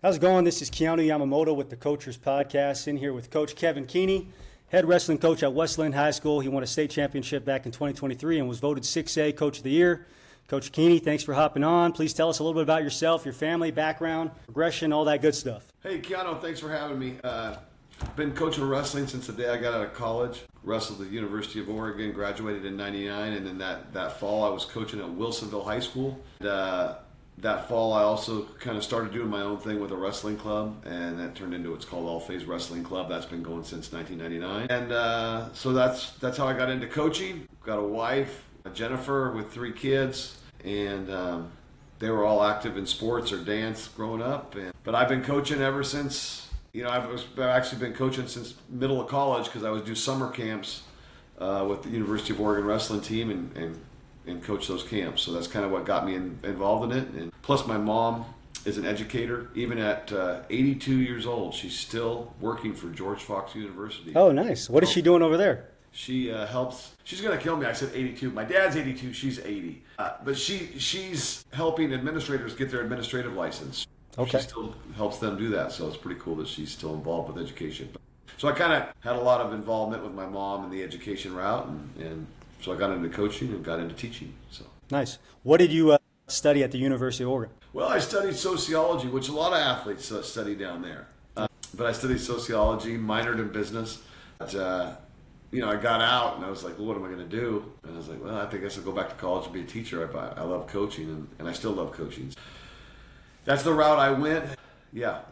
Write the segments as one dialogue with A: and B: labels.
A: How's it going? This is Keanu Yamamoto with the Coachers Podcast, in here with Coach Kevin Keeney, head wrestling coach at West Linn High School. He won a state championship back in 2023 and was voted 6A Coach of the Year. Coach Keeney, thanks for hopping on. Please tell us a little bit about yourself, your family, background, progression, all that good stuff.
B: Hey, Keanu, thanks for having me. Been coaching wrestling since the day I got out of college. Wrestled at the University of Oregon, graduated in '99, and then that fall I was coaching at Wilsonville High School. That fall, I also kind of started doing my own thing with a wrestling club, and that turned into what's called All Phase Wrestling Club. That's been going since 1999. And so that's how I got into coaching. Got a wife, Jennifer, with 3 kids, and they were all active in sports or dance growing up. But I've been coaching ever since, I've actually been coaching since middle of college because I would do summer camps with the University of Oregon wrestling team and coach those camps. So that's kind of what got me involved in it. And plus my mom is an educator. Even at 82 years old, she's still working for George Fox University.
A: Oh, nice. What is she doing over there?
B: She helps. She's going to kill me. I said 82. My dad's 82. She's 80. But she's helping administrators get their administrative license.
A: Okay.
B: She still helps them do that. So it's pretty cool that she's still involved with education. So I kind of had a lot of involvement with my mom in the education route, and so I got into coaching and got into teaching. So
A: nice. What did you study at the University of Oregon?
B: Well, I studied sociology, which a lot of athletes study down there. But I studied sociology, minored in business. But, I got out and I was like, well, what am I going to do? And I was like, well, I think I should go back to college and be a teacher. I love coaching, and I still love coaching. That's the route I went. Yeah,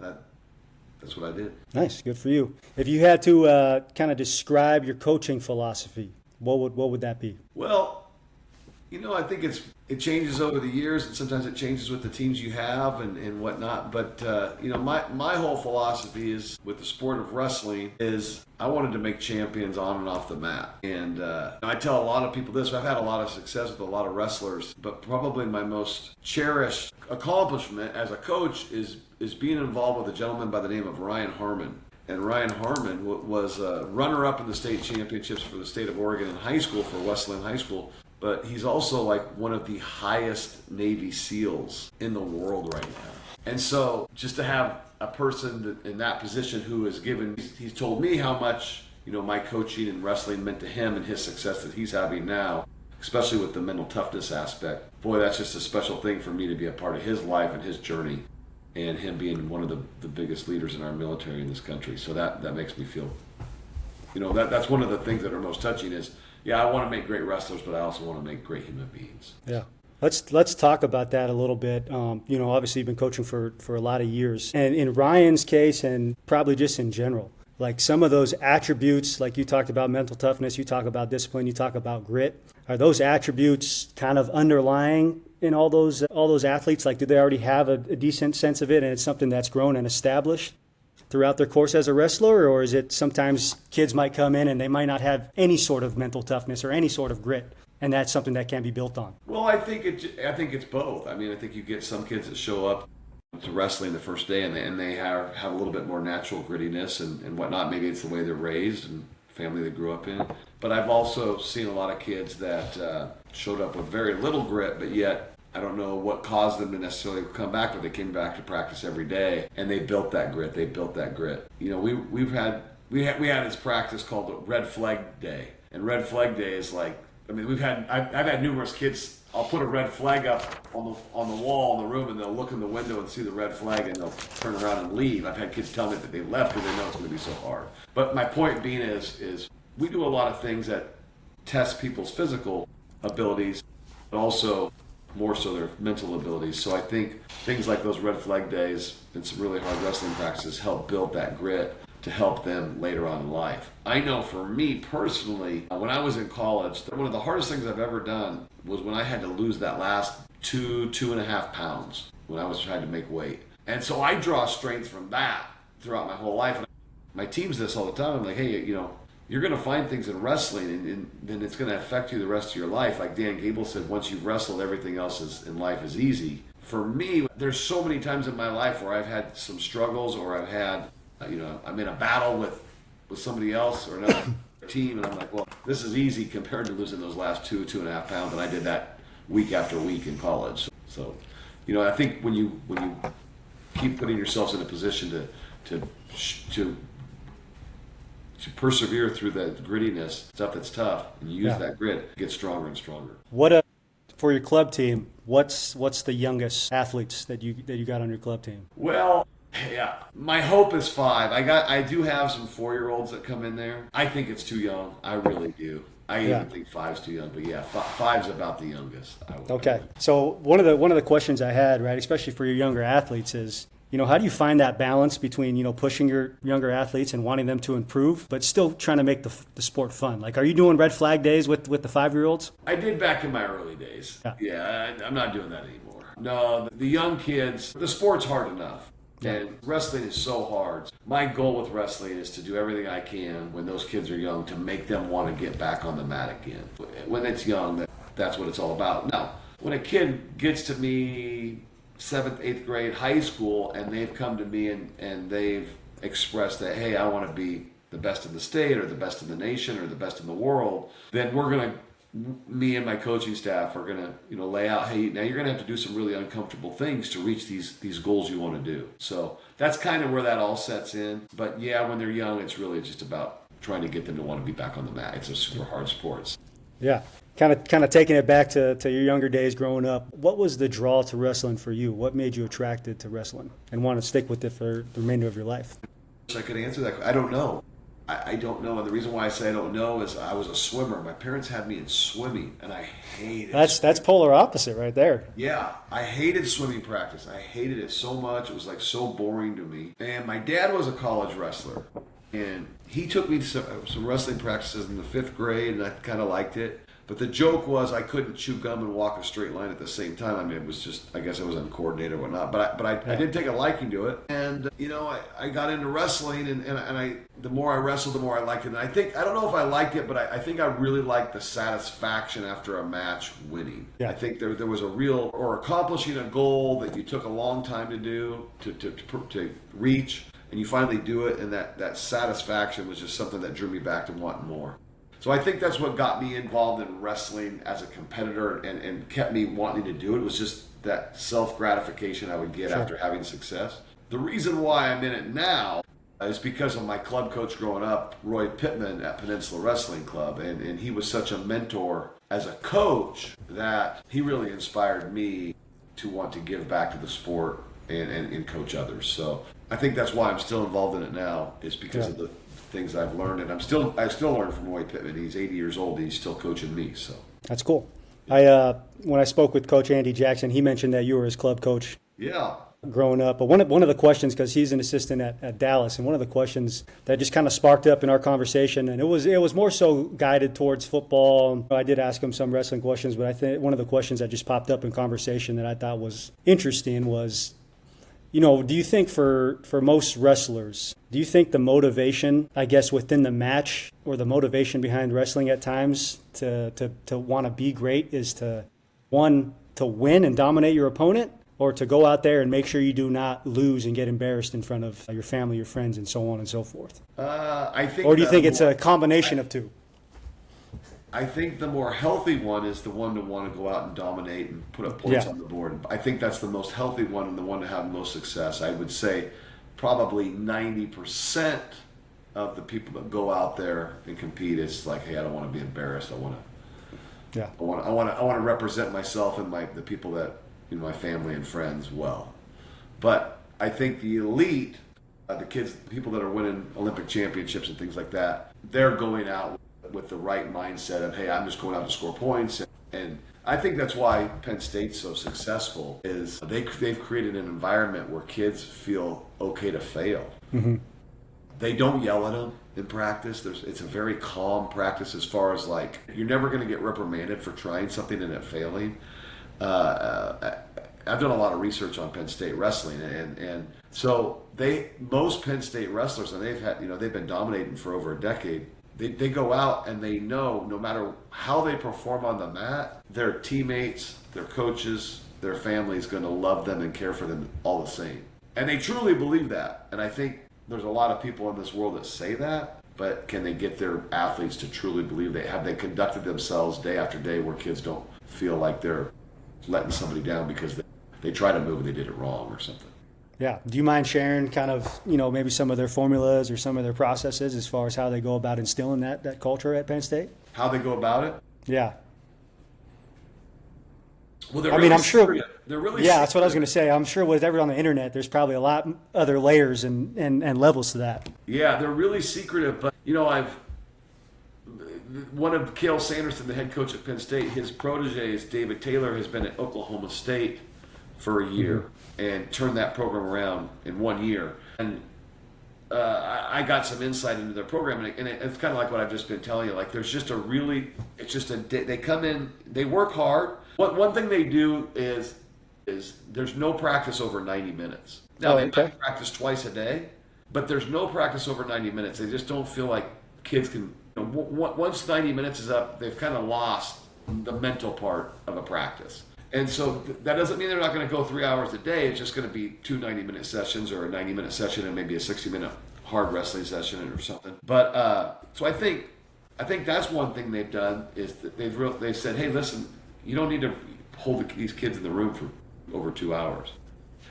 B: that's what I did.
A: Nice. Good for you. If you had to kind of describe your coaching philosophy, what would that be?
B: Well, I think it changes over the years, and sometimes it changes with the teams you have and whatnot. But my whole philosophy is with the sport of wrestling is I wanted to make champions on and off the mat. And I tell a lot of people this. I've had a lot of success with a lot of wrestlers, but probably my most cherished accomplishment as a coach is being involved with a gentleman by the name of Ryan Harmon. And Ryan Harmon was a runner-up in the state championships for the state of Oregon in high school for West Linn High School. But he's also like one of the highest Navy SEALs in the world right now. And so just to have a person in that position who has he's told me how much, my coaching and wrestling meant to him and his success that he's having now, especially with the mental toughness aspect. Boy, that's just a special thing for me to be a part of his life and his journey, and him being one of the biggest leaders in our military in this country. So that makes me feel, that's one of the things that are most touching is, yeah, I want to make great wrestlers, but I also want to make great human beings.
A: Yeah. Let's talk about that a little bit. Obviously you've been coaching for a lot of years. And in Ryan's case, and probably just in general, like some of those attributes, like you talked about mental toughness, you talk about discipline, you talk about grit, are those attributes kind of underlying in all those athletes? Like, do they already have a decent sense of it, and it's something that's grown and established throughout their course as a wrestler? Or is it sometimes kids might come in and they might not have any sort of mental toughness or any sort of grit, and that's something that can be built on?
B: Well, I think it's both. I mean, I think you get some kids that show up to wrestling the first day and they have a little bit more natural grittiness and whatnot. Maybe it's the way they're raised and family they grew up in. But I've also seen a lot of kids that showed up with very little grit, but yet I don't know what caused them to necessarily come back, but they came back to practice every day and they built that grit. We had this practice called the Red Flag Day, and Red Flag Day is like, I've had numerous kids. I'll put a red flag up on the wall in the room, and they'll look in the window and see the red flag, and they'll turn around and leave. I've had kids tell me that they left because they know it's going to be so hard. But my point being is we do a lot of things that test people's physical abilities, but also more so their mental abilities. So I think things like those red flag days and some really hard wrestling practices help build that grit to help them later on in life. I know for me personally, when I was in college, one of the hardest things I've ever done was when I had to lose that last 2.5 pounds when I was trying to make weight. And so I draw strength from that throughout my whole life. And my team's this all the time. I'm like, hey, you're going to find things in wrestling and then it's going to affect you the rest of your life. Like Dan Gable said, once you've wrestled, everything else in life is easy. For me, there's so many times in my life where I've had some struggles, or I've had I'm in a battle with somebody else or another team, and I'm like, well, this is easy compared to losing those last 2.5 pounds, and I did that week after week in college. So, I think when you keep putting yourselves in a position to persevere through the grittiness, stuff that's tough, and use that grit to get stronger and stronger.
A: For your club team, what's the youngest athletes that you got on your club team?
B: Well, yeah, my hope is 5. I do have some 4-year-olds that come in there. I think it's too young. I really do. I even think 5's too young, but yeah, 5's about the youngest.
A: Okay. So one of the questions I had, right, especially for your younger athletes, is, how do you find that balance between, pushing your younger athletes and wanting them to improve, but still trying to make the sport fun? Like, are you doing red flag days with the 5-year-olds?
B: I did back in my early days. Yeah, I'm not doing that anymore. No, the young kids, the sport's hard enough. And wrestling is so hard. My goal with wrestling is to do everything I can when those kids are young to make them want to get back on the mat again. When it's young, that's what it's all about. Now, when a kid gets to me 7th, 8th grade, high school, and they've come to me and they've expressed that, hey, I want to be the best in the state or the best in the nation or the best in the world, then me and my coaching staff are going to, lay out, hey, now you're going to have to do some really uncomfortable things to reach these goals you want to do. So that's kind of where that all sets in. But yeah, when they're young, it's really just about trying to get them to want to be back on the mat. It's a super hard sport.
A: Yeah. Kind of taking it back to your younger days growing up. What was the draw to wrestling for you? What made you attracted to wrestling and want to stick with it for the remainder of your life?
B: I could answer that. I don't know. I don't know, and the reason why I say I don't know is I was a swimmer. My parents had me in swimming, and I hated it.
A: That's polar opposite right there.
B: Yeah, I hated swimming practice. I hated it so much. It was like so boring to me. And my dad was a college wrestler, and he took me to some wrestling practices in the 5th grade, and I kind of liked it. But the joke was I couldn't chew gum and walk a straight line at the same time. I mean, it was just, I guess I was uncoordinated or whatnot. But I did take a liking to it. And, I got into wrestling, and the more I wrestled, the more I liked it. And I don't know if I liked it, but I think I really liked the satisfaction after a match winning. Yeah. I think there was a real, or accomplishing a goal that you took a long time to do, to reach, and you finally do it. And that satisfaction was just something that drew me back to wanting more. So I think that's what got me involved in wrestling as a competitor and kept me wanting to do it. It was just that self-gratification I would get after having success. The reason why I'm in it now is because of my club coach growing up, Roy Pittman at Peninsula Wrestling Club. And he was such a mentor as a coach that he really inspired me to want to give back to the sport and coach others. So I think that's why I'm still involved in it now, is because of the things I've learned, and I still learn from Roy Pittman. He's 80 years old, and he's still coaching me. So
A: that's cool. When I spoke with Coach Andy Jackson, he mentioned that you were his club coach.
B: Yeah.
A: Growing up, but one of the questions, because he's an assistant at Dallas, and one of the questions that just kind of sparked up in our conversation, and it was more so guided towards football. I did ask him some wrestling questions, but I think one of the questions that just popped up in conversation that I thought was interesting was, do you think for most wrestlers, do you think the motivation, I guess, within the match, or the motivation behind wrestling at times to want to be great is to win and dominate your opponent, or to go out there and make sure you do not lose and get embarrassed in front of your family, your friends, and so on and so forth?
B: I think.
A: Or do you think it's a combination of two?
B: I think the more healthy one is the one to want to go out and dominate and put up points on the board. I think that's the most healthy one and the one to have the most success. I would say probably 90% of the people that go out there and compete is like, hey, I don't want to be embarrassed. I want to represent myself and the people that, my family and friends well. But I think the elite, the kids, the people that are winning Olympic championships and things like that, they're going out with the right mindset of, hey, I'm just going out to score points. And I think that's why Penn State's so successful, is they've created an environment where kids feel okay to fail. Mm-hmm. They don't yell at them in practice. It's a very calm practice, as far as like, you're never going to get reprimanded for trying something and it failing. I've done a lot of research on Penn State wrestling, and so most Penn State wrestlers, and they've been dominating for over a decade. They go out and they know no matter how they perform on the mat, their teammates, their coaches, their family is going to love them and care for them all the same. And they truly believe that. And I think there's a lot of people in this world that say that, but can they get their athletes to truly believe they conducted themselves day after day where kids don't feel like they're letting somebody down because they tried to move and they did it wrong or something?
A: Yeah. Do you mind sharing kind of, maybe some of their formulas or some of their processes as far as how they go about instilling that culture at Penn State?
B: How they go about it?
A: Yeah.
B: Well, they're
A: I
B: really
A: mean, I'm sure.
B: secretive. They're really
A: Yeah, that's what I was
B: secretive.
A: going to say. I'm sure with everyone on the internet, there's probably a lot other layers and levels to that.
B: Yeah, they're really secretive. But one of Cale Sanderson, the head coach at Penn State, his protege is David Taylor, has been at Oklahoma State for a year and turned that program around in 1 year. And I got some insight into their program, and it's kind of like what I've just been telling you. Like, there's just they come in, they work hard. One thing they do is there's no practice over 90 minutes. Now, they might practice twice a day, but there's no practice over 90 minutes. They just don't feel like kids can. Once 90 minutes is up, they've kind of lost the mental part of a practice. And so that doesn't mean they're not going to go 3 hours a day. It's just going to be 2 90-minute sessions, or a 90-minute session and maybe a 60-minute hard wrestling session or something. But so I think that's one thing they've done, is that they've said, hey, listen, you don't need to hold these kids in the room for over 2 hours.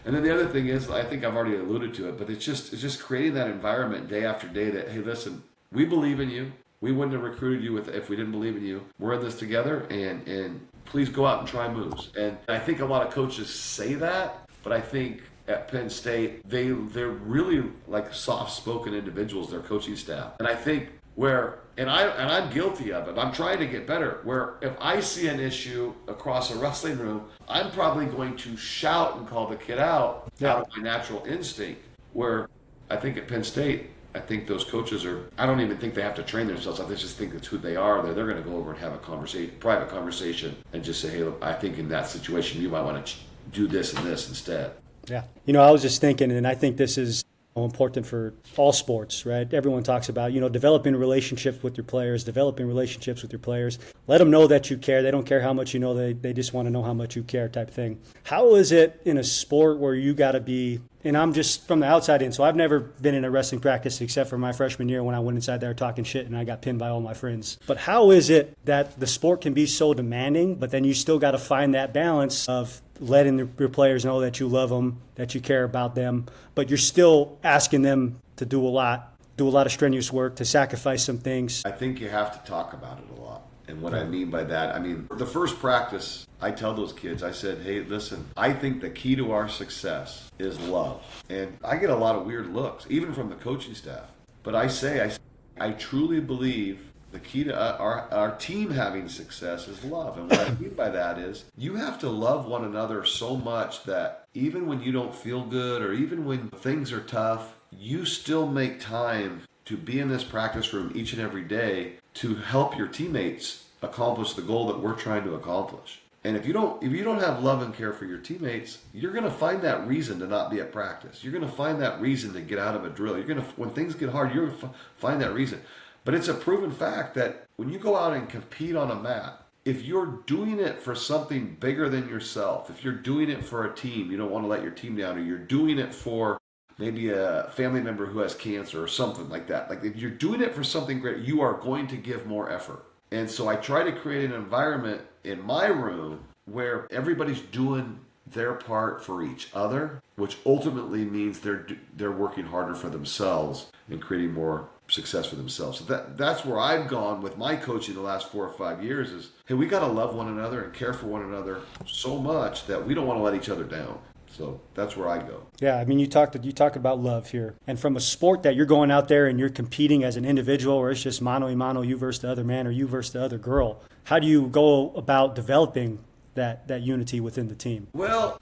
B: And then the other thing is, I think I've already alluded to it, but it's just creating that environment day after day that, hey, listen, we believe in you. We wouldn't have recruited you if we didn't believe in you. We're in this together, and please go out and try moves. And I think a lot of coaches say that, but I think at Penn State, they're really like soft-spoken individuals, their coaching staff. And I think I'm guilty of it. I'm trying to get better. Where if I see an issue across a wrestling room, I'm probably going to shout and call the kid out of my natural instinct. Where I think at Penn State, I think those coaches I don't even think they have to train themselves. I just think that's who they are. They're going to go over and have a private conversation, and just say, hey, look, I think in that situation, you might want to do this and this instead.
A: Yeah. I was just thinking, and I think this is important for all sports, right? Everyone talks about, developing relationships with your players, Let them know that you care. They don't care how much you know. They just want to know how much you care, type thing. How is it in a sport where you got to be, and I'm just from the outside in, so I've never been in a wrestling practice except for my freshman year when I went inside there talking shit and I got pinned by all my friends. But how is it that the sport can be so demanding, but then you still got to find that balance of letting your players know that you love them, that you care about them, but you're still asking them to do a lot of strenuous work, to sacrifice some things?
B: I think you have to talk about it a lot. And what I mean by that, the first practice, I tell those kids, I said, hey, listen, I think the key to our success is love. And I get a lot of weird looks, even from the coaching staff. But I truly believe the key to our team having success is love. And what I mean by that is, you have to love one another so much that even when you don't feel good, or even when things are tough, you still make time to be in this practice room each and every day to help your teammates accomplish the goal that we're trying to accomplish. And if you don't have love and care for your teammates, you're going to find that reason to not be at practice. You're going to find that reason to get out of a drill. When things get hard, you're going to find that reason. But it's a proven fact that when you go out and compete on a mat, if you're doing it for something bigger than yourself, if you're doing it for a team, you don't want to let your team down, or you're doing it for maybe a family member who has cancer or something like that. Like, if you're doing it for something great, you are going to give more effort. And so I try to create an environment in my room where everybody's doing their part for each other, which ultimately means they're working harder for themselves and creating more success for themselves. So that's where I've gone with my coaching the last 4 or 5 years is, hey, we got to love one another and care for one another so much that we don't want to let each other down. So that's where I go.
A: Yeah, you talk about love here. And from a sport that you're going out there and you're competing as an individual, or it's just mano a mano, you versus the other man or you versus the other girl, how do you go about developing that unity within the team?
B: Well,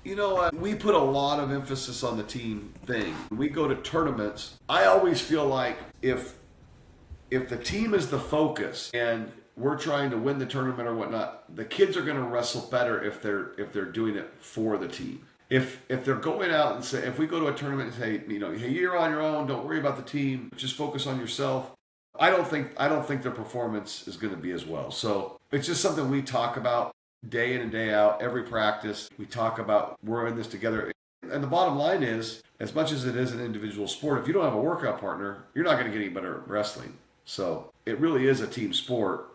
B: we put a lot of emphasis on the team thing. When we go to tournaments, I always feel like if the team is the focus and we're trying to win the tournament or whatnot, the kids are going to wrestle better if they're doing it for the team. If they're going out and say, if we go to a tournament and say, hey, you're on your own, don't worry about the team, just focus on yourself, I don't think their performance is going to be as well. So it's just something we talk about day in and day out, every practice. We talk about we're in this together. And the bottom line is, as much as it is an individual sport, if you don't have a workout partner, you're not going to get any better at wrestling. So it really is a team sport,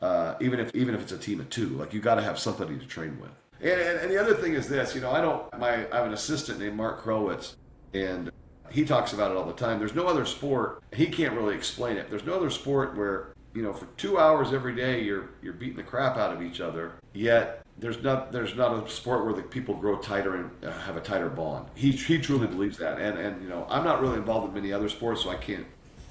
B: even if it's a team of two. Like, you got to have somebody to train with. And the other thing is this, I have an assistant named Mark Krowitz, And he talks about it all the time. There's no other sport, he can't really explain it. There's no other sport where, for 2 hours every day you're beating the crap out of each other, yet there's not a sport where the people grow tighter and have a tighter bond. He truly believes that. And I'm not really involved in many other sports, so I can't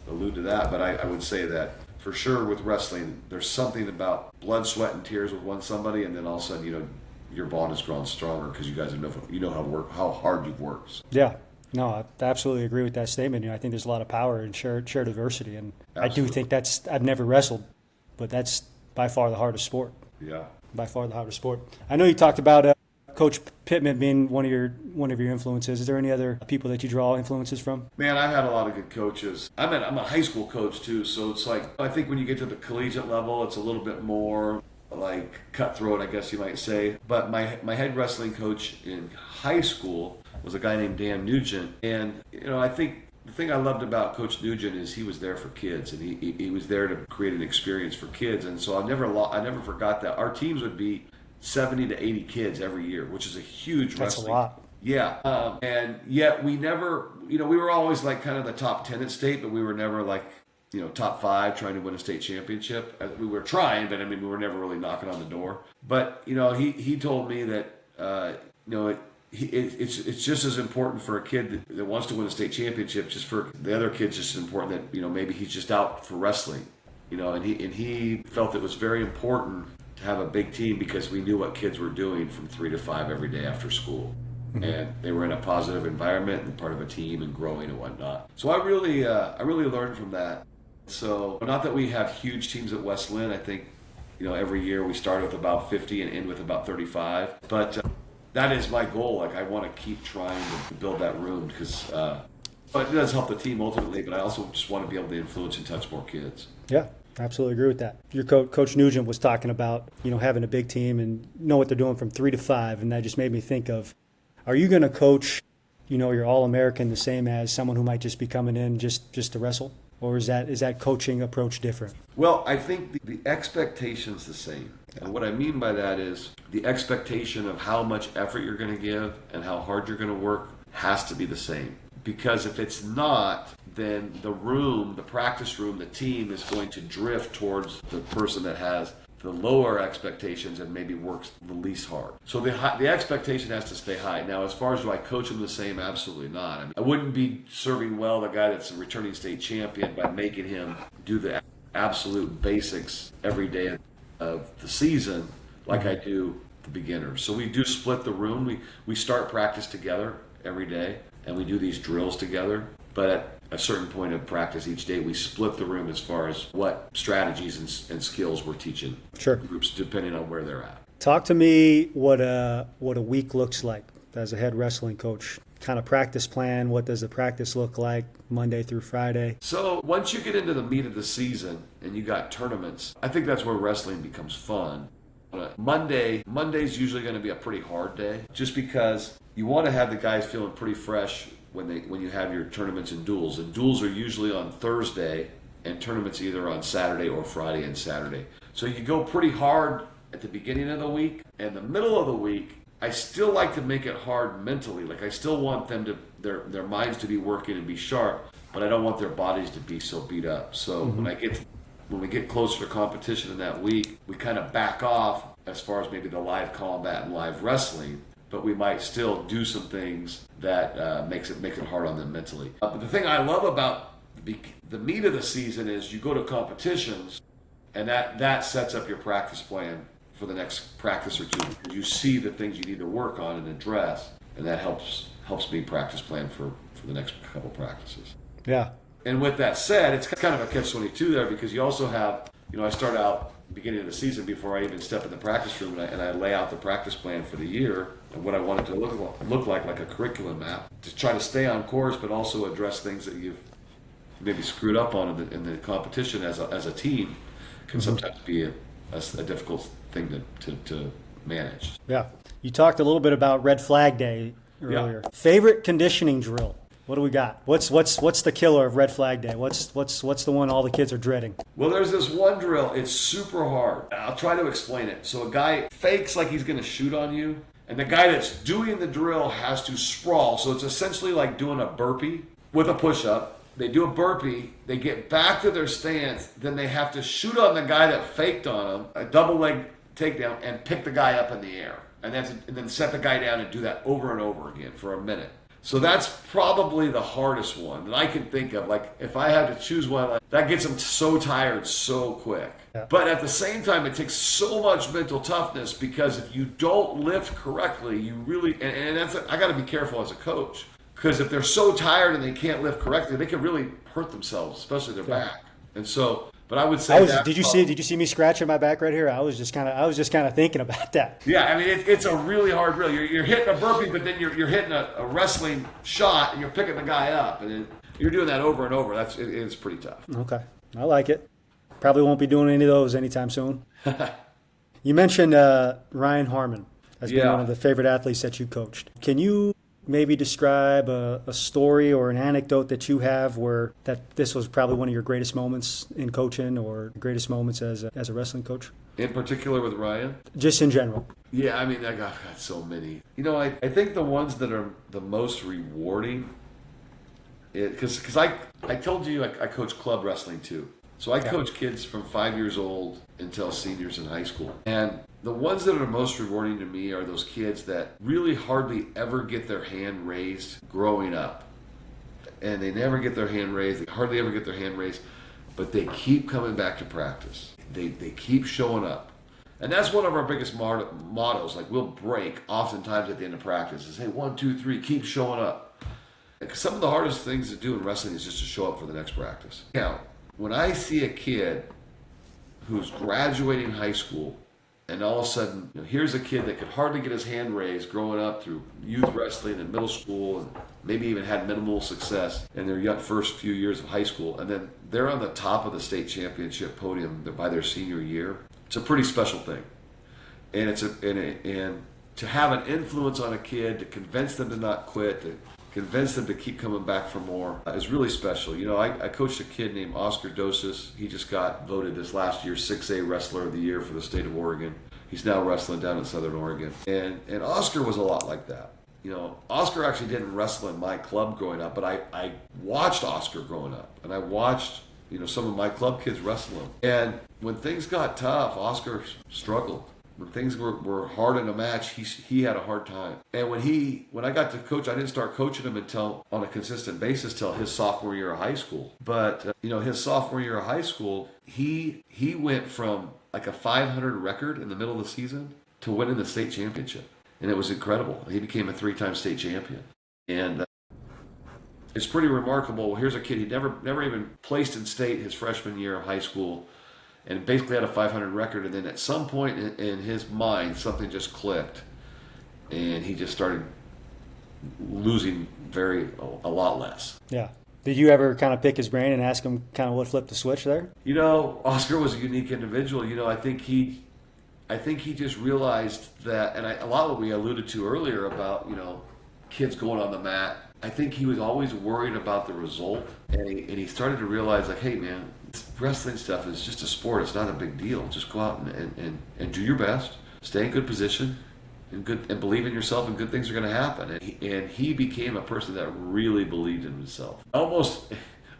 B: allude to that, but I would say that for sure with wrestling, there's something about blood, sweat, and tears with somebody, and then all of a sudden, your bond has grown stronger because you guys know how hard you've worked.
A: Yeah. No, I absolutely agree with that statement. I think there's a lot of power in shared diversity, and absolutely. I do think I've never wrestled, but that's by far the hardest sport.
B: Yeah,
A: by far the hardest sport. I know you talked about Coach Pittman being one of your influences. Is there any other people that you draw influences from?
B: Man, I've had a lot of good coaches. I'm a high school coach too, so it's like I think when you get to the collegiate level, it's a little bit more like cutthroat, I guess you might say. But my head wrestling coach in high school was a guy named Dan Nugent, and I think the thing I loved about Coach Nugent is he was there for kids, and he was there to create an experience for kids. And so I never forgot that our teams would be 70 to 80 kids every year, which is a huge wrestling.
A: That's a lot.
B: Yeah, and yet we never, we were always like kind of the top 10 at state, but we were never like top 5 trying to win a state championship. We were trying, but we were never really knocking on the door. But he told me that it's just as important for a kid that wants to win a state championship, just for the other kids, just as important that maybe he's just out for wrestling, and he felt it was very important to have a big team because we knew what kids were doing from 3 to 5 every day after school. Mm-hmm. And they were in a positive environment and part of a team and growing and whatnot. So I really learned from that. So not that we have huge teams at West Linn. I think every year we start with about 50 and end with about 35. But that is my goal. Like I want to keep trying to build that room because it does help the team ultimately. But I also just want to be able to influence and touch more kids.
A: Yeah. Absolutely agree with that. Your Coach Nugent was talking about, having a big team and know what they're doing from 3 to 5, and that just made me think of, are you going to coach, your All-American the same as someone who might just be coming in just to wrestle, or is that coaching approach different?
B: Well, I think the expectation's the same, and what I mean by that is the expectation of how much effort you're going to give and how hard you're going to work has to be the same. Because if it's not, then the practice room, the team is going to drift towards the person that has the lower expectations and maybe works the least hard. So the expectation has to stay high. Now, as far as do I coach them the same? Absolutely not. I wouldn't be serving well the guy that's a returning state champion by making him do the absolute basics every day of the season like I do the beginners. So we do split the room. We start practice together every day. And we do these drills together, but at a certain point of practice each day, we split the room as far as what strategies and skills we're teaching groups, depending on where they're at.
A: Talk to me what a week looks like as a head wrestling coach. Kind of practice plan. What does the practice look like Monday through Friday?
B: So once you get into the meat of the season and you got tournaments, I think that's where wrestling becomes fun. Monday's usually going to be a pretty hard day, just because you want to have the guys feeling pretty fresh when you have your tournaments and duels. And duels are usually on Thursday, and tournaments either on Saturday or Friday and Saturday. So you go pretty hard at the beginning of the week, and the middle of the week, I still like to make it hard mentally. Like I still want them to their minds to be working and be sharp, but I don't want their bodies to be so beat up. So when we get closer to competition in that week, we kind of back off as far as maybe the live combat and live wrestling, but we might still do some things that makes it hard on them mentally. But the thing I love about the meat of the season is you go to competitions, and that sets up your practice plan for the next practice or two. You see the things you need to work on and address, and that helps me practice plan for the next couple practices.
A: Yeah.
B: And with that said, it's kind of a catch-22 there, because you also have, I start out beginning of the season before I even step in the practice room, and I lay out the practice plan for the year and what I want it to look like a curriculum map, to try to stay on course, but also address things that you've maybe screwed up on in the competition as a team can sometimes be a difficult thing to manage.
A: Yeah. You talked a little bit about Red Flag Day earlier. Yeah. Favorite conditioning drill? What do we got? What's the killer of Red Flag Day? What's the one all the kids are dreading?
B: Well, there's this one drill. It's super hard. I'll try to explain it. So a guy fakes like he's going to shoot on you, And the guy that's doing the drill has to sprawl. So it's essentially like doing a burpee with a push-up. They do a burpee, they get back to their stance, then they have to shoot on the guy that faked on them, a double leg takedown, and pick the guy up in the air. And then set the guy down and do that over and over again for a minute. So that's probably the hardest one that I can think of. Like, if I had to choose one, that gets them so tired so quick. Yeah. But at the same time, it takes so much mental toughness, because if you don't lift correctly, you really, and that's, I got to be careful as a coach. Because if they're so tired and they can't lift correctly, they can really hurt themselves, especially their back. And so, but I would say
A: did you see me scratching my back right here? I was just kind of thinking about that.
B: Yeah, I mean, it's a really hard drill. You're hitting a burpee, but then you're hitting a wrestling shot, and you're picking the guy up, and you're doing that over and over. It's pretty tough.
A: Okay, I like it. Probably won't be doing any of those anytime soon. You mentioned Ryan Harmon as being one of the favorite athletes that you coached. Can you maybe describe a story or an anecdote that you have where that this was probably one of your greatest moments in coaching, or greatest moments as a wrestling coach?
B: In particular with Ryan?
A: Just in general.
B: Yeah, I mean, I've got so many. You know, I think the ones that are the most rewarding, because I told you I coach club wrestling too. So I coach kids from 5 years old until seniors in high school. And the ones that are most rewarding to me are those kids that really hardly ever get their hand raised growing up. And they never get their hand raised. They hardly ever get their hand raised. But they keep coming back to practice. They keep showing up. And that's one of our biggest mottos. Like, we'll break oftentimes at the end of practice and say, 1, 2, 3, keep showing up. Because some of the hardest things to do in wrestling is just to show up for the next practice. Now, when I see a kid who's graduating high school, and all of a sudden, here's a kid that could hardly get his hand raised growing up through youth wrestling and middle school, and maybe even had minimal success in their first few years of high school, and then they're on the top of the state championship podium by their senior year. It's a pretty special thing, and and to have an influence on a kid, to convince them to not quit, to convince them to keep coming back for more, is really special. You know, I coached a kid named Oscar Dosas. He just got voted this last year 6A Wrestler of the Year for the state of Oregon. He's now wrestling down in Southern Oregon. And Oscar was a lot like that. You know, Oscar actually didn't wrestle in my club growing up, but I watched Oscar growing up. And I watched, some of my club kids wrestle him. And when things got tough, Oscar struggled. When things were hard in a match, he had a hard time. And when I got to coach, I didn't start coaching him until on a consistent basis till his sophomore year of high school. But his sophomore year of high school, he went from like a 500 record in the middle of the season to winning the state championship, and it was incredible. He became a 3-time state champion, and it's pretty remarkable. Here's a kid he never even placed in state his freshman year of high school, and basically had a 500 record, and then at some point in his mind, something just clicked, and he just started losing a lot less.
A: Yeah. Did you ever kind of pick his brain and ask him kind of what flipped the switch there?
B: Oscar was a unique individual. I think he just realized that, and a lot of what we alluded to earlier about, kids going on the mat. I think he was always worried about the result, and he started to realize, like, hey, man, wrestling stuff is just a sport. It's not a big deal. Just go out and do your best. Stay in good position and believe in yourself, and good things are going to happen. And he became a person that really believed in himself. Almost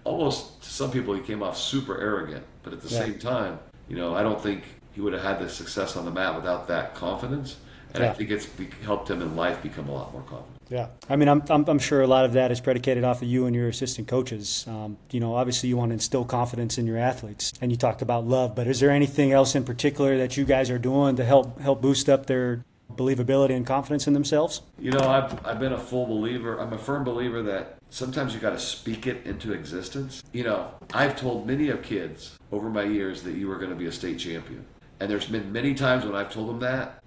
B: to some people, he came off super arrogant. But at the same time, I don't think he would have had the success on the mat without that confidence. And I think it's helped him in life become a lot more confident.
A: Yeah, I mean, I'm sure a lot of that is predicated off of you and your assistant coaches. Obviously you want to instill confidence in your athletes, and you talked about love. But is there anything else in particular that you guys are doing to help boost up their believability and confidence in themselves?
B: I've been a full believer. I'm a firm believer that sometimes you got to speak it into existence. I've told many of kids over my years that you were going to be a state champion, and there's been many times when I've told them that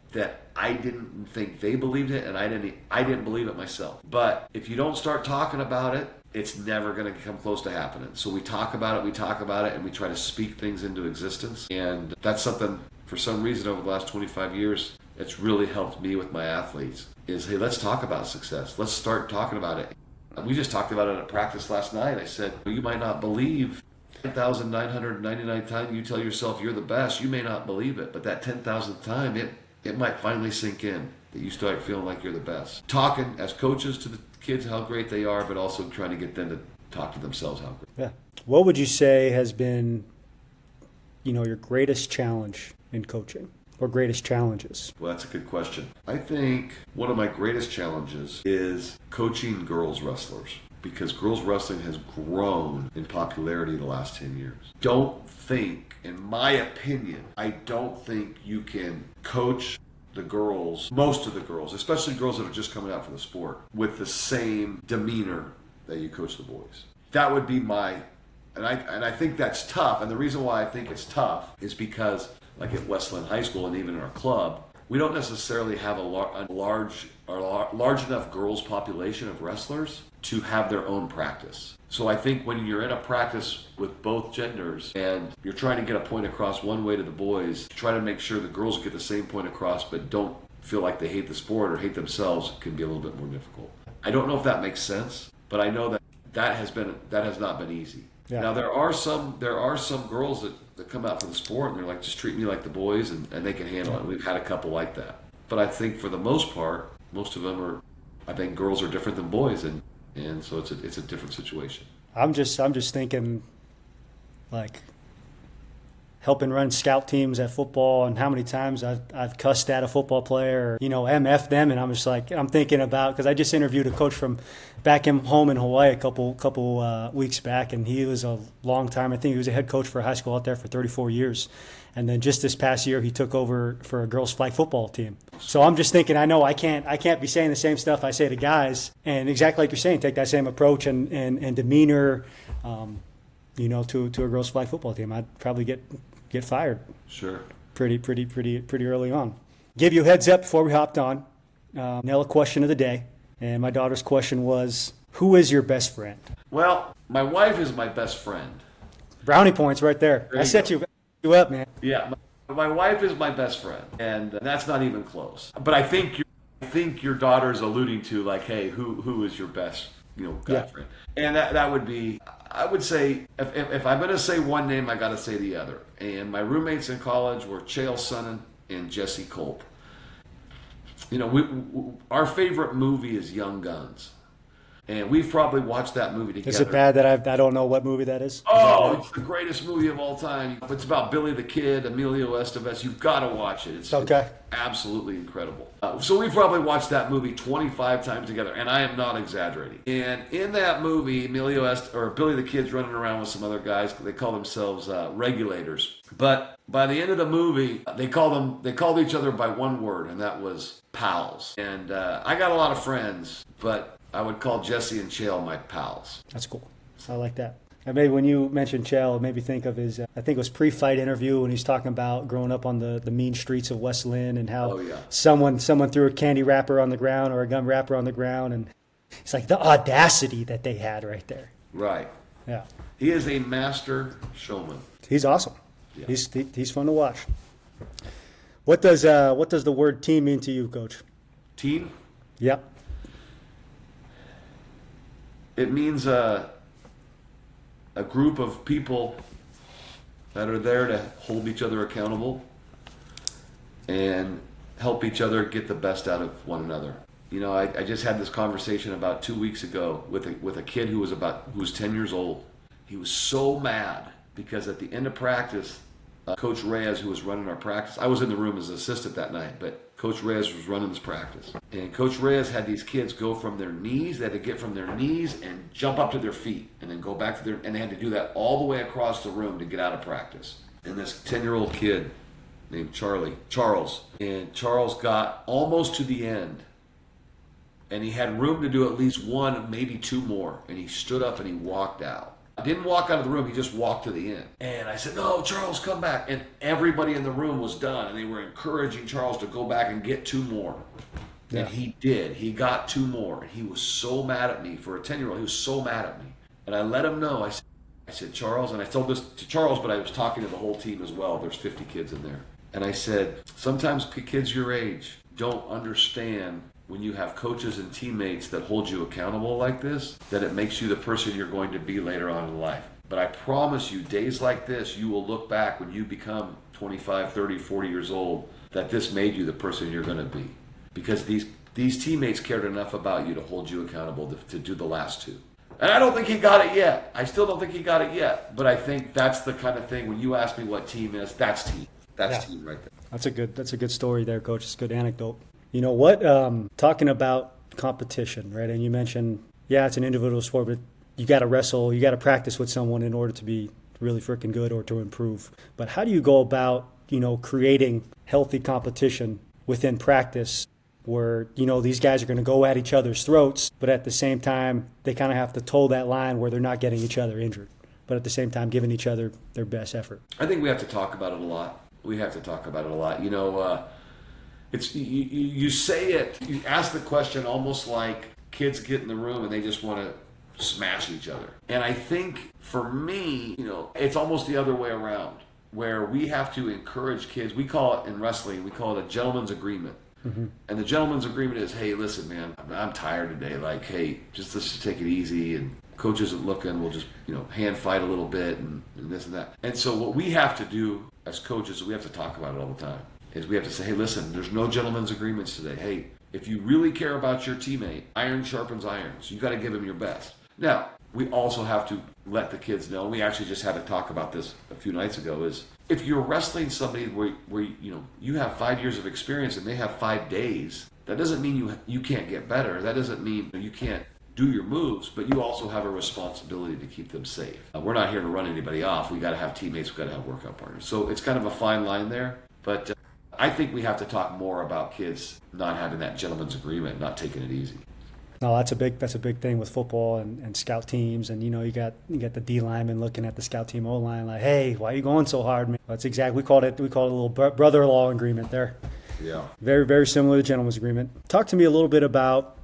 B: I didn't think they believed it, and I didn't believe it myself. But if you don't start talking about it, it's never going to come close to happening. So we talk about it, and we try to speak things into existence. And that's something, for some reason, over the last 25 years, it's really helped me with my athletes, is, hey, let's talk about success. Let's start talking about it. We just talked about it at practice last night. I said, you might not believe 10,999 time you tell yourself you're the best, you may not believe it, but that 10,000th time, it might finally sink in that you start feeling like you're the best. Talking as coaches to the kids how great they are, but also trying to get them to talk to themselves how great.
A: Yeah. What would you say has been, your greatest challenge in coaching or greatest challenges?
B: Well, that's a good question. I think one of my greatest challenges is coaching girls wrestlers, because girls wrestling has grown in popularity the last 10 years. In my opinion, I don't think you can coach the girls, most of the girls, especially girls that are just coming out for the sport, with the same demeanor that you coach the boys. That would be and I think that's tough. And the reason why I think it's tough is because, like at West Linn High School and even in our club, we don't necessarily have a large enough girls population of wrestlers to have their own practice. So I think when you're in a practice with both genders and you're trying to get a point across one way to the boys, try to make sure the girls get the same point across but don't feel like they hate the sport or hate themselves, can be a little bit more difficult. I don't know if that makes sense, but I know that has not been easy. Yeah. Now there are some girls that come out for the sport and they're like, just treat me like the boys, and they can handle it. We've had a couple like that. But I think for the most part, most of them I think girls are different than boys, and so it's a different situation.
A: I'm just thinking, like, helping run scout teams at football, and how many times I've cussed at a football player, or, MF them, and I'm just like, I'm thinking about, because I just interviewed a coach from back home in Hawaii a couple weeks back, and he was a long time. I think he was a head coach for a high school out there for 34 years. And then just this past year, he took over for a girls' flag football team. So I'm just thinking, I know I can't be saying the same stuff I say to guys. And exactly like you're saying, take that same approach and demeanor, to a girls' flag football team. I'd probably get fired.
B: Sure.
A: Pretty early on. Give you a heads up before we hopped on. Anela Question of the day. And my daughter's question was, who is your best friend?
B: Well, my wife is my best friend.
A: Brownie points right there. I set you up, man.
B: Yeah, my wife is my best friend, and that's not even close. But I think your daughter's alluding to, like, hey, who is your best, guy friend? And that would be, I would say, if I'm going to say one name, I got to say the other. And my roommates in college were Chael Sonnen and Jesse Culp. Our favorite movie is Young Guns. And we've probably watched that movie together.
A: Is it bad that I don't know what movie that is?
B: Oh, it's the greatest movie of all time. It's about Billy the Kid, Emilio Estevez. You've got to watch it. It's absolutely incredible. So we've probably watched that movie 25 times together, and I am not exaggerating. And in that movie, Billy the Kid's running around with some other guys. They call themselves regulators. But by the end of the movie, they called each other by one word, and that was pals. And I got a lot of friends, but I would call Jesse and Chael my pals.
A: That's cool. I like that. And maybe when you mentioned Chael, it made me think of his, I think it was pre-fight interview when he's talking about growing up on the mean streets of West Linn, and how someone threw a candy wrapper on the ground or a gum wrapper on the ground, and it's like the audacity that they had right there.
B: Right.
A: Yeah.
B: He is a master showman.
A: He's awesome. Yeah. He's fun to watch. What does the word team mean to you, Coach?
B: Team?
A: Yep.
B: It means a group of people that are there to hold each other accountable and help each other get the best out of one another. I just had this conversation about 2 weeks ago with a kid who was 10 years old. He was so mad because at the end of practice, Coach Reyes, who was running our practice, I was in the room as an assistant that night, but Coach Reyes was running this practice. And Coach Reyes had these kids go from their knees, they had to get from their knees and jump up to their feet and then go back to and they had to do that all the way across the room to get out of practice. And this 10-year-old kid named Charles got almost to the end, and he had room to do at least one, maybe two more, and he stood up and he walked out. I didn't walk out of the room, he just walked to the end. And I said, no, Charles, come back. And everybody in the room was done, and they were encouraging Charles to go back and get two more. Yeah. And he did. He got two more. And he was so mad at me. For a 10-year-old, he was so mad at me. And I let him know. I said, Charles, and I told this to Charles, but I was talking to the whole team as well. There's 50 kids in there. And I said, sometimes kids your age don't understand when you have coaches and teammates that hold you accountable like this, that it makes you the person you're going to be later on in life. But I promise you, days like this, you will look back when you become 25, 30, 40 years old, that this made you the person you're going to be. Because these teammates cared enough about you to hold you accountable to do the last two. And I don't think he got it yet. I still don't think he got it yet. But I think that's the kind of thing, when you ask me what team is, that's team. That's team right there.
A: That's a good story there, Coach. It's a good anecdote. You know what? Talking about competition, right? And you mentioned, it's an individual sport, but you got to wrestle, you got to practice with someone in order to be really freaking good or to improve. But how do you go about, creating healthy competition within practice where, these guys are going to go at each other's throats, but at the same time, they kind of have to toe that line where they're not getting each other injured, but at the same time, giving each other their best effort?
B: I think we have to talk about it a lot. It's you say it, you ask the question almost like kids get in the room and they just want to smash each other. And I think for me, it's almost the other way around, where we have to encourage kids. We call it in wrestling, we call it a gentleman's agreement. Mm-hmm. And the gentleman's agreement is, hey, listen, man, I'm tired today. Like, hey, let's just take it easy. And coach isn't looking. We'll just, hand fight a little bit and this and that. And so what we have to do as coaches, we have to talk about it all the time, is we have to say, hey, listen, there's no gentleman's agreements today. Hey, if you really care about your teammate, iron sharpens iron. So you got to give him your best. Now, we also have to let the kids know, and we actually just had a talk about this a few nights ago, is if you're wrestling somebody where you have 5 years of experience and they have 5 days, that doesn't mean you can't get better. That doesn't mean you can't do your moves, but you also have a responsibility to keep them safe. We're not here to run anybody off. We got to have teammates. We got to have workout partners. So it's kind of a fine line there, but I think we have to talk more about kids not having that gentleman's agreement, not taking it easy.
A: No, that's a big thing with football and scout teams, and you got the D lineman looking at the scout team O line like, hey, why are you going so hard, man? That's exactly, we call it a little brother-in-law agreement there.
B: Yeah.
A: Very, very similar to the gentleman's agreement. Talk to me a little bit about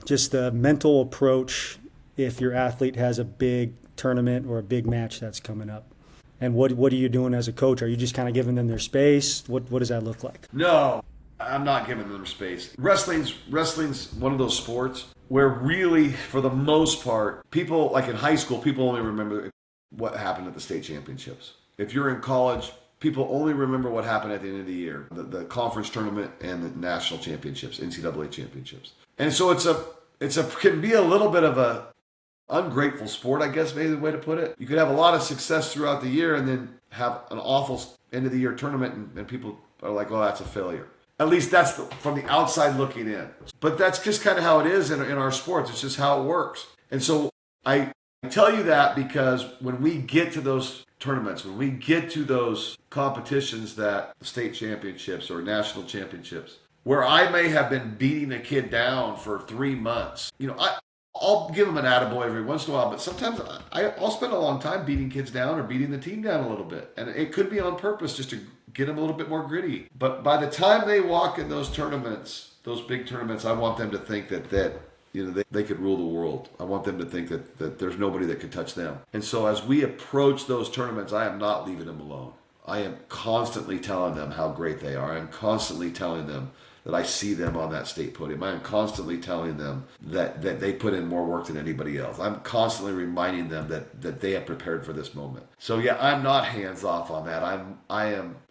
A: just the mental approach if your athlete has a big tournament or a big match that's coming up. And what are you doing as a coach? Are you just kind of giving them their space? What does that look like?
B: No, I'm not giving them space. Wrestling's one of those sports where really, for the most part, people, like in high school, people only remember what happened at the state championships. If you're in college, people only remember what happened at the end of the year, the conference tournament and the national championships, NCAA championships. And so it can be a little bit of a ungrateful sport, I guess, maybe the way to put it. You could have a lot of success throughout the year and then have an awful end of the year tournament and people are like, oh, that's a failure. At least that's from the outside looking in. But that's just kind of how it is in our sports. It's just how it works. And so I tell you that because when we get to those tournaments, when we get to those competitions, that state championships or national championships, where I may have been beating a kid down for 3 months, I'll give them an attaboy every once in a while, but sometimes I'll spend a long time beating kids down or beating the team down a little bit. And it could be on purpose just to get them a little bit more gritty. But by the time they walk in those tournaments, those big tournaments, I want them to think that they could rule the world. I want them to think that there's nobody that could touch them. And so as we approach those tournaments, I am not leaving them alone. I am constantly telling them how great they are. I'm constantly telling them that I see them on that state podium. I am constantly telling them that they put in more work than anybody else. I'm constantly reminding them that they have prepared for this moment. So yeah, I'm not hands off on that.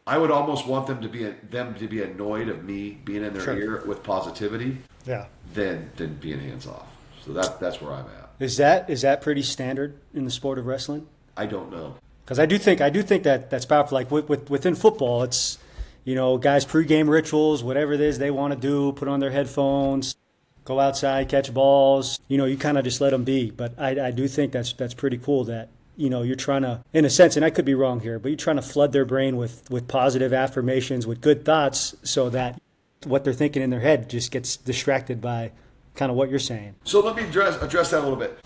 B: I would almost want them to be annoyed of me being in their ear with positivity, than being hands off. So that's where I'm at.
A: Is that pretty standard in the sport of wrestling?
B: I don't know.
A: Because I do think that's powerful. Like within football, it's guys pregame rituals, whatever it is they want to do, put on their headphones, go outside, catch balls. You kind of just let them be. But I do think that's pretty cool that you're trying to, in a sense, and I could be wrong here, but you're trying to flood their brain with positive affirmations, with good thoughts, so that what they're thinking in their head just gets distracted by kind of what you're saying.
B: So let me address that a little bit.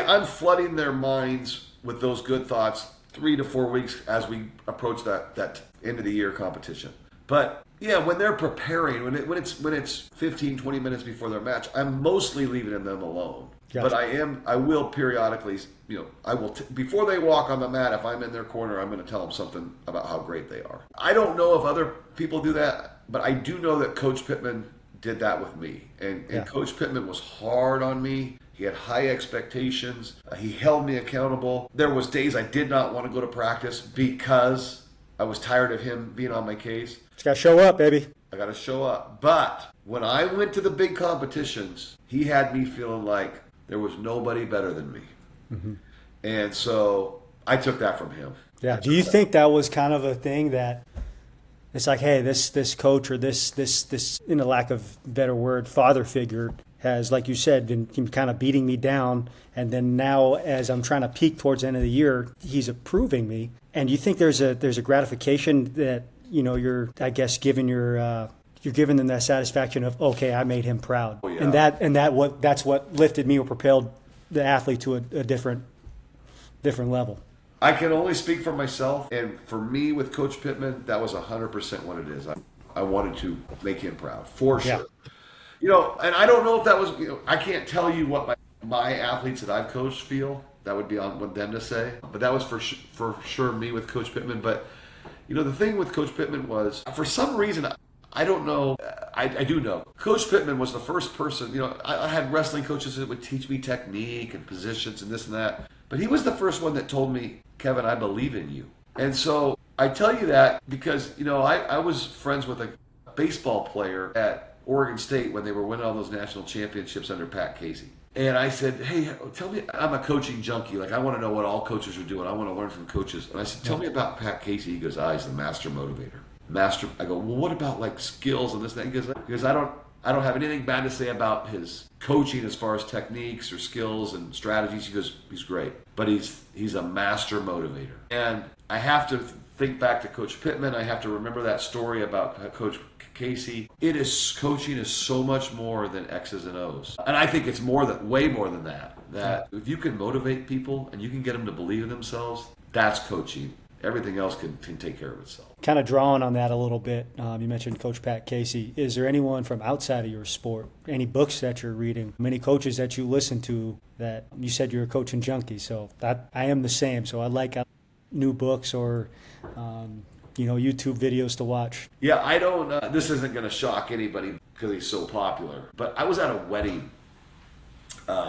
B: I'm flooding their minds with those good thoughts 3 to 4 weeks as we approach that end of the year competition. But yeah, when they're preparing, when it's 15, 20 minutes before their match, I'm mostly leaving them alone. Gotcha. But I will periodically, before they walk on the mat, if I'm in their corner, I'm going to tell them something about how great they are. I don't know if other people do that, but I do know that Coach Pittman did that with me. And Coach Pittman was hard on me. He had high expectations. He held me accountable. There was days I did not want to go to practice because I was tired of him being on my case.
A: Just got to show up, baby.
B: I got to show up. But when I went to the big competitions, he had me feeling like there was nobody better than me. Mm-hmm. And so I took that from him.
A: Yeah. Do you think that was kind of a thing that it's like, hey, this coach or this, in a lack of better word, father figure has, like you said, been kind of beating me down. And then now as I'm trying to peak towards the end of the year, he's approving me. And you think there's a gratification that, you know, you're, I guess, giving you're giving them that satisfaction of, okay, I made him proud. Oh, yeah. And that's what lifted me or propelled the athlete to a different level.
B: I can only speak for myself, and for me with Coach Pittman, that was 100% what it is. I wanted to make him proud, for sure. Yeah. You know, and I don't know if that was, you know, I can't tell you what my athletes that I've coached feel. That would be on them to say. But that was for sure me with Coach Pittman. But, you know, the thing with Coach Pittman was, for some reason, I don't know, I do know. Coach Pittman was the first person, you know, I had wrestling coaches that would teach me technique and positions and this and that. But he was the first one that told me, Kevin, I believe in you. And so I tell you that because, you know, I was friends with a baseball player at Oregon State when they were winning all those national championships under Pat Casey. And I said, hey, tell me, I'm a coaching junkie. Like, I want to know what all coaches are doing. I want to learn from coaches. And I said, tell me about Pat Casey. He goes, he's the master motivator. I go, well, what about like skills and this and that? He goes, I don't have anything bad to say about his coaching as far as techniques or skills and strategies. He goes, he's great, but he's a master motivator. And I have to think back to Coach Pittman. I have to remember that story about Coach Casey. Coaching is so much more than X's and O's. And I think it's way more than that. That if you can motivate people and you can get them to believe in themselves, that's coaching. Everything else can take care of itself.
A: Kind of drawing on that a little bit, you mentioned Coach Pat Casey. Is there anyone from outside of your sport, any books that you're reading, many coaches that you listen to that you said you're a coaching junkie? So that I am the same. So I like new books or, YouTube videos to watch.
B: Yeah, I don't, this isn't going to shock anybody because he's so popular. But I was at a wedding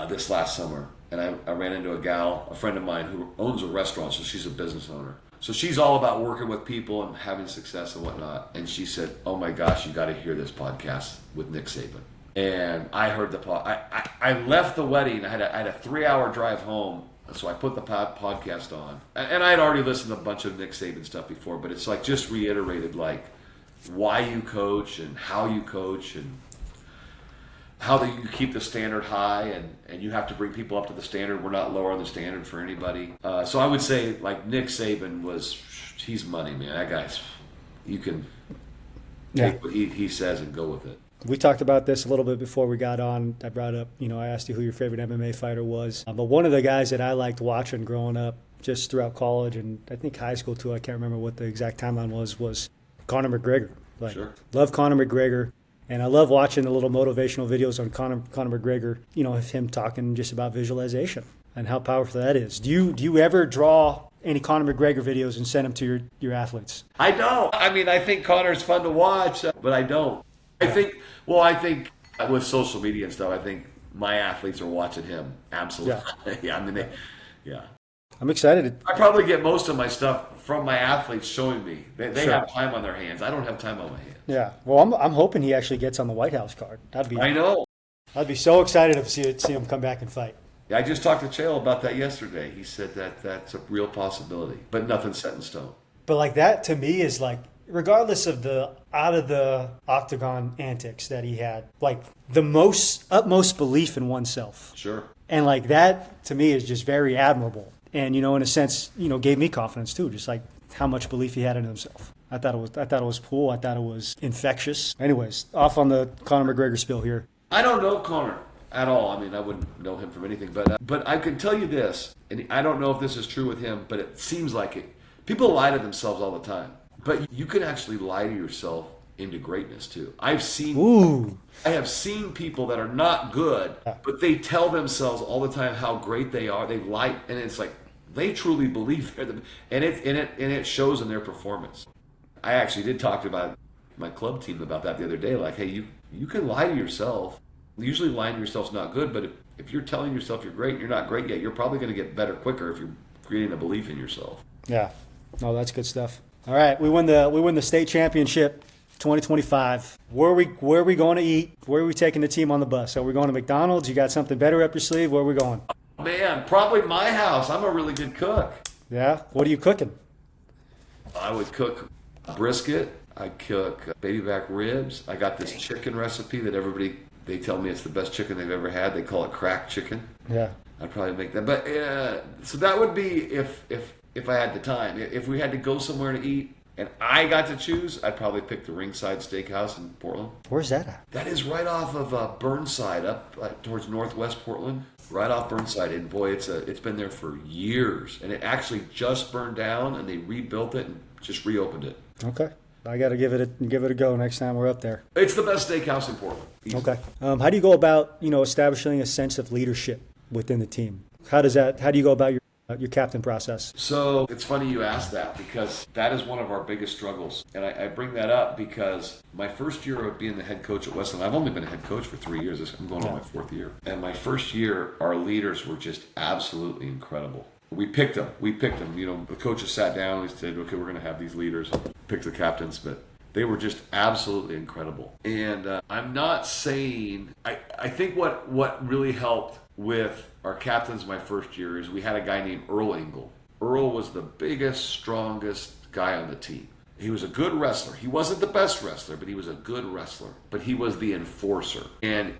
B: this last summer, and I ran into a friend of mine who owns a restaurant, so she's a business owner. So she's all about working with people and having success and whatnot. And she said, oh my gosh, you got to hear this podcast with Nick Saban. And I heard I left the wedding. I had a 3-hour drive home. So I put the podcast on. And I had already listened to a bunch of Nick Saban stuff before, but it's like just reiterated like why you coach and how you coach and how you keep the standard high, and you have to bring people up to the standard. We're not lowering the standard for anybody. So I would say, like, Nick Saban he's money, man. That guy's, you can take what he says and go with it.
A: We talked about this a little bit before we got on. I brought up, I asked you who your favorite MMA fighter was. But one of the guys that I liked watching growing up, just throughout college and I think high school too, I can't remember what the exact timeline was Conor McGregor.
B: Sure.
A: Love Conor McGregor. And I love watching the little motivational videos on Conor McGregor, of him talking just about visualization and how powerful that is. Do you ever draw any Conor McGregor videos and send them to your athletes?
B: I don't. I mean, I think Conor's fun to watch, but I don't. I think with social media and stuff, I think my athletes are watching him. Absolutely. Yeah.
A: I'm excited.
B: I probably get most of my stuff from my athletes showing me. They have time on their hands. I don't have time on my hands.
A: Yeah. Well, I'm hoping he actually gets on the White House card.
B: I know.
A: I'd be so excited to see him come back and fight.
B: Yeah, I just talked to Chael about that yesterday. He said that's a real possibility, but nothing's set in stone.
A: But like that to me is like, regardless of the out of the octagon antics that he had, like the utmost belief in oneself.
B: Sure.
A: And like that to me is just very admirable. And, in a sense, gave me confidence too, just like how much belief he had in himself. I thought it was cool. I thought it was infectious. Anyways, off on the Conor McGregor spill here.
B: I don't know Conor at all. I mean, I wouldn't know him from anything, but I can tell you this, and I don't know if this is true with him, but it seems like it. People lie to themselves all the time, but you can actually lie to yourself into greatness too. I have seen people that are not good, but they tell themselves all the time how great they are. They lie, and it's like they truly believe they're and it shows in their performance. I actually did talk about my club team about that the other day. Like, hey, you can lie to yourself. Usually lying to yourself is not good, but if you're telling yourself you're great and you're not great yet, you're probably going to get better quicker if you're creating a belief in yourself.
A: Yeah. No, that's good stuff. All right, we win the state championship 2025. Where are we going to eat? Where are we taking the team on the bus? Are we going to McDonald's? You got something better up your sleeve? Where are we going?
B: Man, probably my house. I'm a really good cook.
A: Yeah? What are you cooking?
B: I would cook brisket. I cook baby back ribs. I got this chicken recipe that they tell me it's the best chicken they've ever had. They call it cracked chicken.
A: Yeah.
B: I'd probably make that. But so that would be if I had the time. If we had to go somewhere to eat and I got to choose, I'd probably pick the Ringside Steakhouse in Portland.
A: Where's that at?
B: That is right off of Burnside, up towards northwest Portland. Right off Burnside, and boy, it's been there for years, and it actually just burned down, and they rebuilt it and just reopened it.
A: Okay, I got to give it a go next time we're up there.
B: It's the best steakhouse in Portland. Easy.
A: Okay, how do you go about establishing a sense of leadership within the team? How do you go about your captain process?
B: So it's funny you asked that, because that is one of our biggest struggles. And I bring that up because my first year of being the head coach at West Linn, I've only been a head coach for 3 years. I'm going on my 4th year. And my first year, our leaders were just absolutely incredible. We picked them. The coaches sat down and said, okay, we're going to have these leaders. Pick the captains, but they were just absolutely incredible. And I'm not saying, I think what really helped with our captains my first year is we had a guy named Earl Engel. Earl was the biggest, strongest guy on the team. He was a good wrestler. He wasn't the best wrestler, but he was a good wrestler. But he was the enforcer. And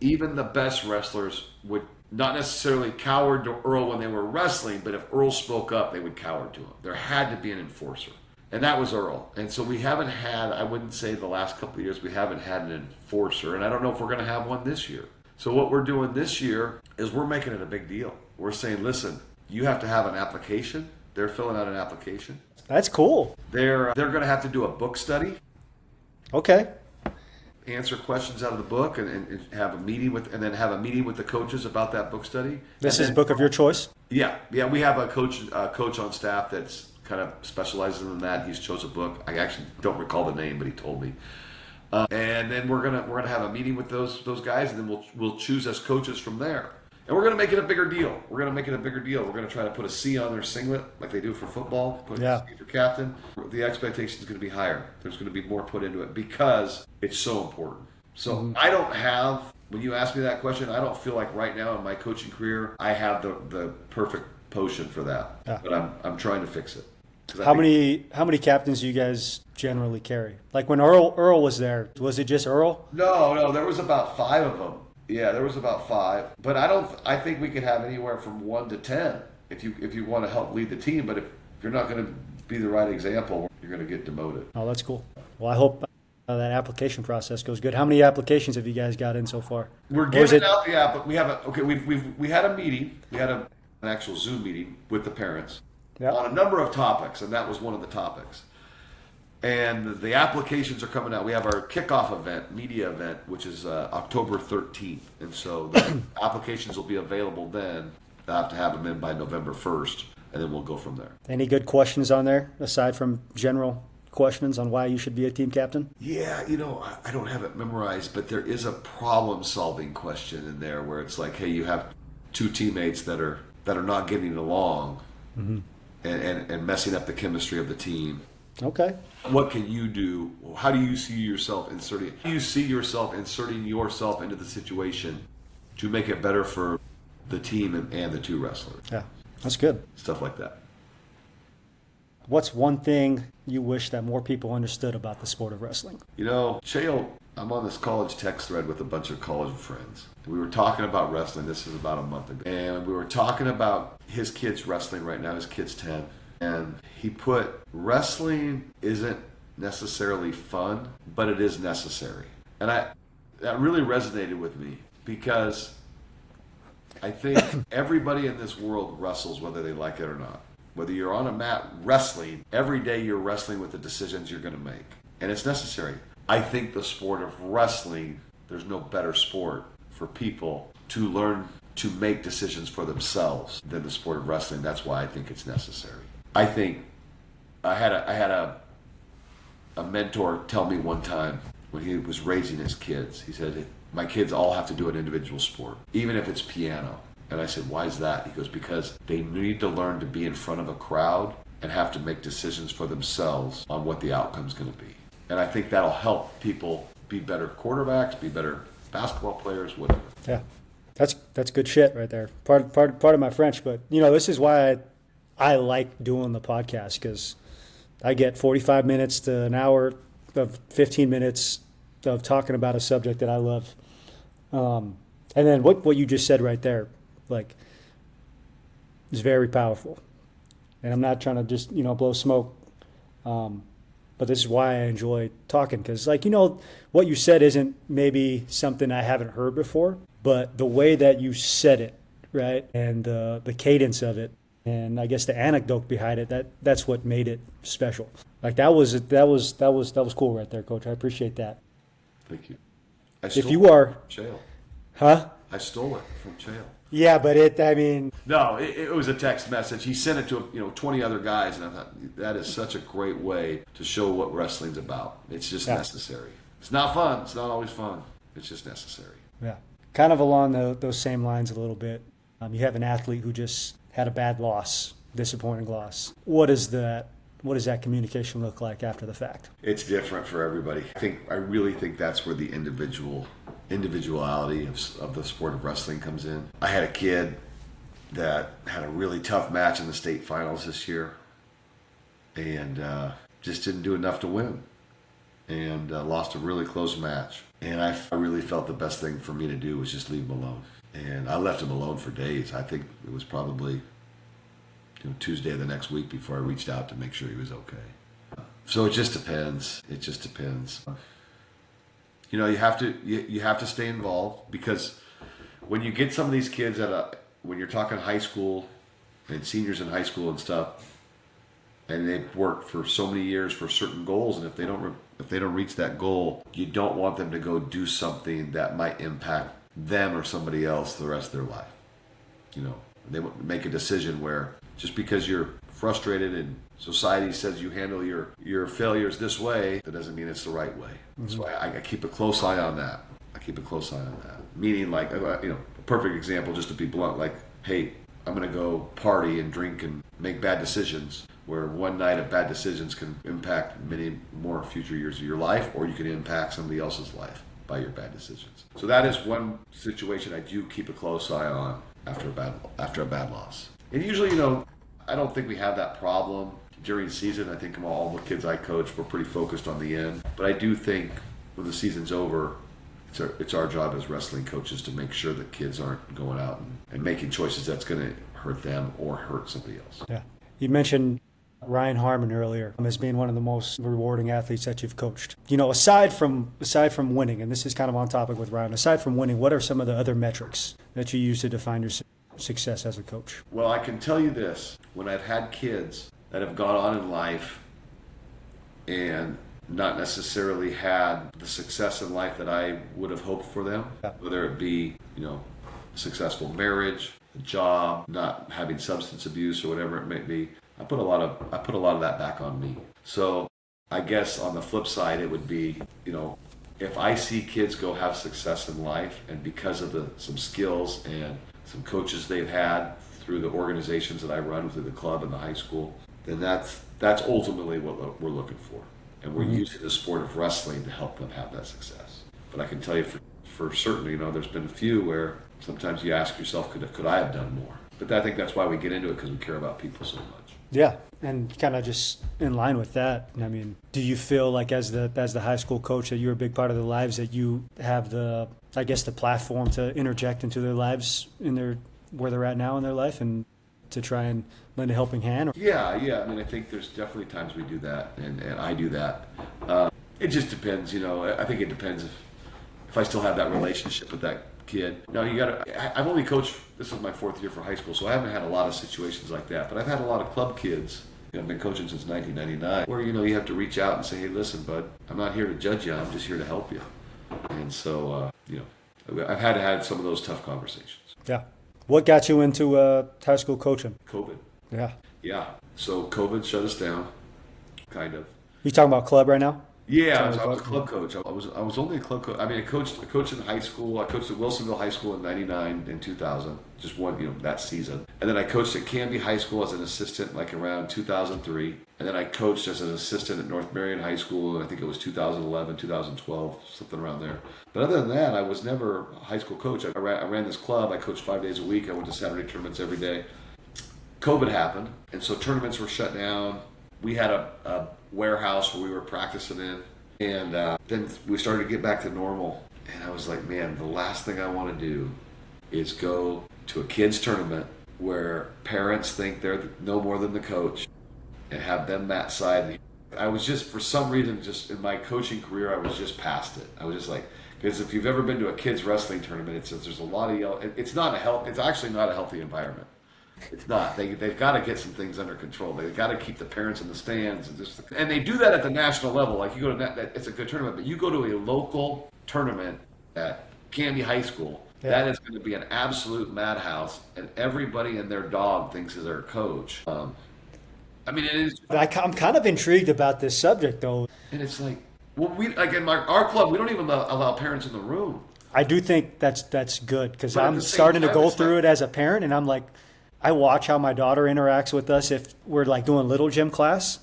B: even the best wrestlers would not necessarily cower to Earl when they were wrestling, but if Earl spoke up, they would cower to him. There had to be an enforcer. And that was Earl. And so we haven't had, I wouldn't say the last couple of years, we haven't had an enforcer. And I don't know if we're going to have one this year. So what we're doing this year is we're making it a big deal. We're saying, listen, you have to have an application. They're filling out an application.
A: That's cool.
B: They're going to have to do a book study.
A: Okay.
B: Answer questions out of the book and have a meeting with the coaches about that book study.
A: This is a book of your choice?
B: Yeah. We have a coach on staff that's kind of specializes in that. He's chose a book. I actually don't recall the name, but he told me. And then we're gonna have a meeting with those guys, and then we'll choose as coaches from there. And we're gonna make it a bigger deal. We're gonna try to put a C on their singlet like they do for football. Put a C for captain. The expectation is gonna be higher. There's gonna be more put into it because it's so important. So I don't have. When you ask me that question, I don't feel like right now in my coaching career I have the perfect potion for that. Yeah. But I'm trying to fix it.
A: How many captains do you guys generally carry? Like when Earl was there, was it just Earl?
B: No, there was about 5 of them. Yeah, there was about 5. But I think we could have anywhere from 1 to 10 if you want to help lead the team. But if you're not going to be the right example, you're going to get demoted.
A: Oh, that's cool. Well, I hope that application process goes good. How many applications have you guys got in so far?
B: We're giving out the app, but we have we had a meeting. We had an actual Zoom meeting with the parents. Yep. On a number of topics, and that was one of the topics. And the applications are coming out. We have our kickoff event, media event, which is October 13th. And so the applications will be available then. I have to have them in by November 1st, and then we'll go from there.
A: Any good questions on there, aside from general questions on why you should be a team captain?
B: Yeah, I don't have it memorized, but there is a problem-solving question in there where it's like, hey, you have 2 teammates that are not getting along. Mm-hmm. And messing up the chemistry of the team.
A: Okay.
B: What can you do? How do you see yourself inserting? How do you see yourself inserting yourself into the situation to make it better for the team and the 2 wrestlers?
A: Yeah, that's good.
B: Stuff like that.
A: What's one thing you wish that more people understood about the sport of wrestling?
B: Chael, I'm on this college text thread with a bunch of college friends. We were talking about wrestling. This is about a month ago. And we were talking about his kid's wrestling right now. His kid's 10. And he put, wrestling isn't necessarily fun, but it is necessary. And that really resonated with me because I think everybody in this world wrestles whether they like it or not. Whether you're on a mat wrestling, every day you're wrestling with the decisions you're going to make. And it's necessary. I think the sport of wrestling, there's no better sport for people to learn to make decisions for themselves than the sport of wrestling. That's why I think it's necessary. I think I had a a mentor tell me one time when he was raising his kids. He said, my kids all have to do an individual sport, even if it's piano. And I said, why is that? He goes, because they need to learn to be in front of a crowd and have to make decisions for themselves on what the outcome's going to be. And I think that'll help people be better quarterbacks, be better basketball players, whatever.
A: Yeah, that's good shit right there. Part of my French, but this is why I like doing the podcast, because I get 45 minutes to an hour of 15 minutes of talking about a subject that I love. And then what you just said right there, like, is very powerful. And I'm not trying to just, blow smoke. But this is why I enjoy talking, because, what you said isn't maybe something I haven't heard before, but the way that you said it, right, and the cadence of it, and I guess the anecdote behind it, that's what made it special. Like, that was cool right there, Coach. I appreciate that.
B: Thank you.
A: If you are
B: jail.
A: Huh?
B: I stole it from jail.
A: Yeah, but
B: No, it was a text message. He sent it to 20 other guys, and I thought, that is such a great way to show what wrestling's about. It's just necessary. It's not fun. It's not always fun. It's just necessary.
A: Yeah, kind of along those same lines a little bit. You have an athlete who just had a bad loss, disappointing loss. What does that communication look like after the fact?
B: It's different for everybody. I really think that's where the individuality of the sport of wrestling comes in. I had a kid that had a really tough match in the state finals this year, and just didn't do enough to win, and lost a really close match. And I really felt the best thing for me to do was just leave him alone. And I left him alone for days. I think it was probably Tuesday of the next week before I reached out to make sure he was okay. So it just depends. You have to stay involved, because when you get some of these kids when you're talking high school and seniors in high school and stuff, and they've worked for so many years for certain goals, and if they don't reach that goal, you don't want them to go do something that might impact them or somebody else the rest of their life. They make a decision where just because you're frustrated and society says you handle your failures this way, that doesn't mean it's the right way. Mm-hmm. So I keep a close eye on that. Meaning, like, a perfect example, just to be blunt, like, hey, I'm going to go party and drink and make bad decisions, where one night of bad decisions can impact many more future years of your life, or you can impact somebody else's life by your bad decisions. So that is one situation I do keep a close eye on after a bad loss. And usually, I don't think we have that problem during the season. I think all the kids I coach, we're pretty focused on the end. But I do think when the season's over, it's our job as wrestling coaches to make sure that kids aren't going out and making choices that's going to hurt them or hurt somebody else.
A: Yeah. You mentioned Ryan Harmon earlier as being one of the most rewarding athletes that you've coached. Aside from winning, and this is kind of on topic with Ryan, aside from winning, what are some of the other metrics that you use to define your success as a coach?
B: Well, I can tell you this. When I've had kids that have gone on in life and not necessarily had the success in life that I would have hoped for them, whether it be, a successful marriage, a job, not having substance abuse or whatever it may be, I put a lot of that back on me. So I guess on the flip side, it would be, if I see kids go have success in life, and because of some skills and some coaches they've had through the organizations that I run, through the club and the high school, then that's ultimately what we're looking for. And we're using the sport of wrestling to help them have that success. But I can tell you for certain, there's been a few where sometimes you ask yourself, could I have done more? But I think that's why we get into it, because we care about people so much.
A: Yeah, and kind of just in line with that, do you feel like as the high school coach that you're a big part of their lives, that you have the platform to interject into their lives where they're at now in their life, and to try and lend a helping hand?
B: Yeah. I think there's definitely times we do that, and I do that. It just depends, I think it depends if I still have that relationship with that kid. Now, I've only coached, this is my fourth year for high school, so I haven't had a lot of situations like that, but I've had a lot of club kids. I've been coaching since 1999, where, you have to reach out and say, hey, listen, bud, I'm not here to judge you, I'm just here to help you. And so, I've had to have some of those tough conversations.
A: Yeah. What got you into high school coaching?
B: COVID.
A: Yeah.
B: Yeah. So COVID shut us down, kind of.
A: You talking about club right now?
B: Yeah, I was a club coach. I was only a club coach. I mean, I coached in high school. I coached at Wilsonville High School in '99 and 2000, just one, that season. And then I coached at Canby High School as an assistant, like around 2003. And then I coached as an assistant at North Marion High School. I think it was 2011, 2012, something around there. But other than that, I was never a high school coach. I ran this club. I coached 5 days a week. I went to Saturday tournaments every day. COVID happened, and so tournaments were shut down. We had a warehouse where we were practicing in, and then we started to get back to normal. And I was like, man, the last thing I want to do is go to a kids tournament where parents think they're no more than the coach and have them mat side. I was just, for some reason, just in my coaching career, I was just past it. I was just like, because if you've ever been to a kids wrestling tournament, there's a lot of yelling. It's actually not a healthy environment. It's not. They've got to get some things under control. They've got to keep the parents in the stands, and they do that at the national level. Like, you go to that, it's a good tournament, but you go to a local tournament at Canby High School, that is going to be an absolute madhouse, and everybody and their dog thinks is their coach. I mean, it is.
A: I'm kind of intrigued about this subject, though.
B: And it's like, well, in our club, we don't even allow parents in the room.
A: I do think that's good, because I'm starting to go through it as a parent, and I'm like, I watch how my daughter interacts with us if we're like doing little gym class,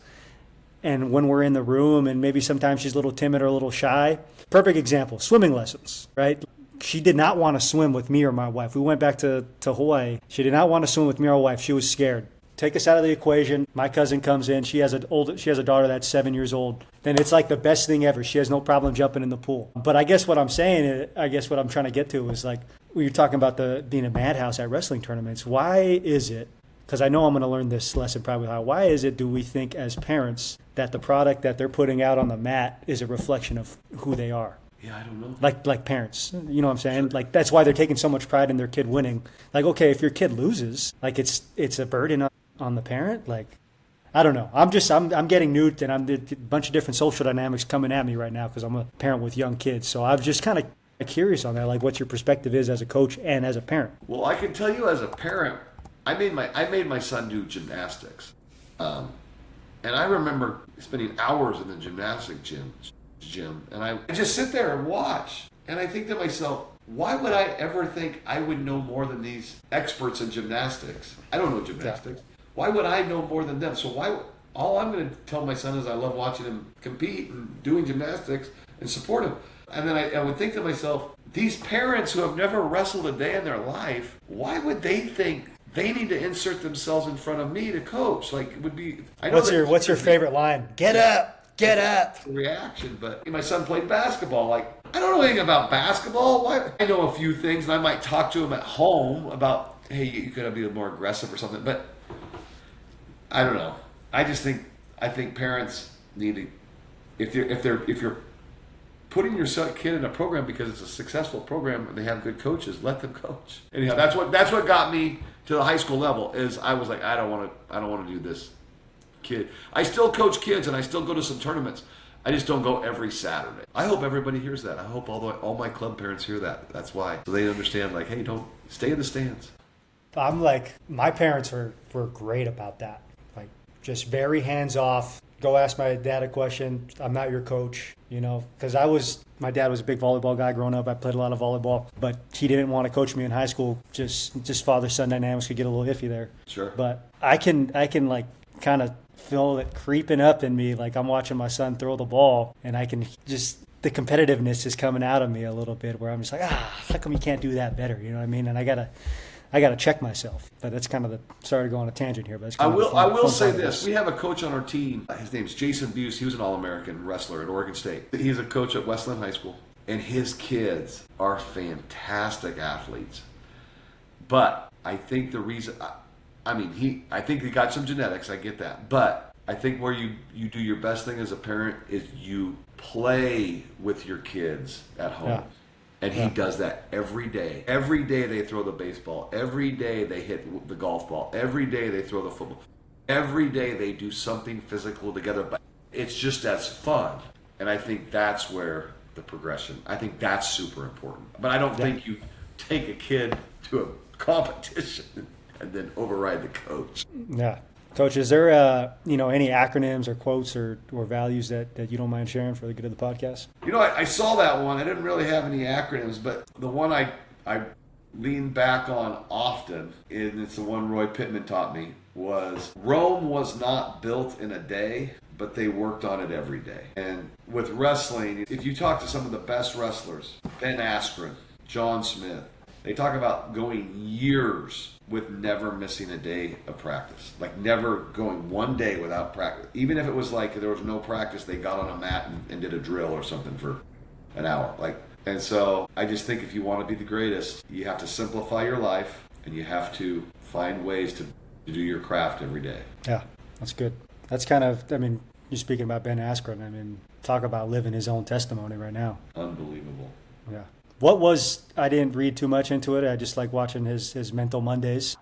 A: and when we're in the room, and maybe sometimes she's a little timid or a little shy. Perfect example, swimming lessons, right? She did not want to swim with me or my wife. We went back to Hawaii. She did not want to swim with me or my wife. She was scared. Take us out of the equation. My cousin comes in. She has a daughter that's 7 years old. Then it's like the best thing ever. She has no problem jumping in the pool. But I guess what I'm trying to get to is, like, when you're talking about being a madhouse at wrestling tournaments, why is it, because I know I'm going to learn this lesson probably, why is it do we think as parents that the product that they're putting out on the mat is a reflection of who they are?
B: Yeah, I don't know.
A: Like parents, you know what I'm saying? Sure. Like, that's why they're taking so much pride in their kid winning. Like, okay, if your kid loses, like, it's a burden on the parent. Like, I don't know. I'm getting new, and I'm a bunch of different social dynamics coming at me right now because I'm a parent with young kids. So I'm just kind of curious on that, like, what your perspective is as a coach and as a parent.
B: Well, I can tell you as a parent, I made my son do gymnastics, and I remember spending hours in the gymnastic gym, and I just sit there and watch, and I think to myself, why would I ever think I would know more than these experts in gymnastics? I don't know gymnastics. Why would I know more than them? So all I'm going to tell my son is I love watching him compete and doing gymnastics and support him. And then I would think to myself, these parents who have never wrestled a day in their life, why would they think they need to insert themselves in front of me to coach? Like, it would be. I know
A: what's your favorite line? Get up.
B: Reaction, but my son played basketball. Like, I don't know anything about basketball. Why? I know a few things, and I might talk to him at home about, hey, you could be more aggressive or something. But I don't know. I think parents need to, if you're putting your kid in a program because it's a successful program and they have good coaches, let them coach. Anyhow, that's what got me to the high school level. Is I was like, I don't want to do this. Kid, I still coach kids and I still go to some tournaments. I just don't go every Saturday. I hope everybody hears that. I hope all my club parents hear that. That's why, so they understand. Like, hey, don't stay in the stands.
A: I'm like, my parents were great about that. Like, just very hands off. Go ask my dad a question. I'm not your coach, because my dad was a big volleyball guy growing up. I played a lot of volleyball, but he didn't want to coach me in high school. Just father-son dynamics could get a little iffy there.
B: Sure.
A: But I can like kind of feel it creeping up in me. Like, I'm watching my son throw the ball, and I can just, the competitiveness is coming out of me a little bit, where I'm just like, how come you can't do that better? You know what I mean? And I gotta check myself. But that's kind of sorry to go on a tangent here, but it's kind
B: I will say this. We have a coach on our team. His name's Jason Buse. He was an All-American wrestler at Oregon State. He's a coach at West Linn High School, and his kids are fantastic athletes. But I think the reason, I think he got some genetics. I get that. But I think where you do your best thing as a parent is you play with your kids at home. Yeah. And he does that every day. Every day they throw the baseball. Every day they hit the golf ball. Every day they throw the football. Every day they do something physical together. But it's just as fun. And I think that's where the progression, I think that's super important. But I don't think you take a kid to a competition and then override the coach.
A: Yeah. Coach, is there any acronyms or quotes or values that you don't mind sharing for the good of the podcast?
B: I saw that one. I didn't really have any acronyms, but the one I lean back on often, and it's the one Roy Pittman taught me, was Rome was not built in a day, but they worked on it every day. And with wrestling, if you talk to some of the best wrestlers, Ben Askren, John Smith, they talk about going years with never missing a day of practice. Like never going one day without practice. Even if it was like there was no practice, they got on a mat and did a drill or something for an hour. And so I just think if you want to be the greatest, you have to simplify your life and you have to find ways to do your craft every day.
A: Yeah, that's good. That's kind of, you're speaking about Ben Askren. Talk about living his own testimony right now.
B: Unbelievable.
A: Yeah. I didn't read too much into it. I just like watching his Mental Mondays.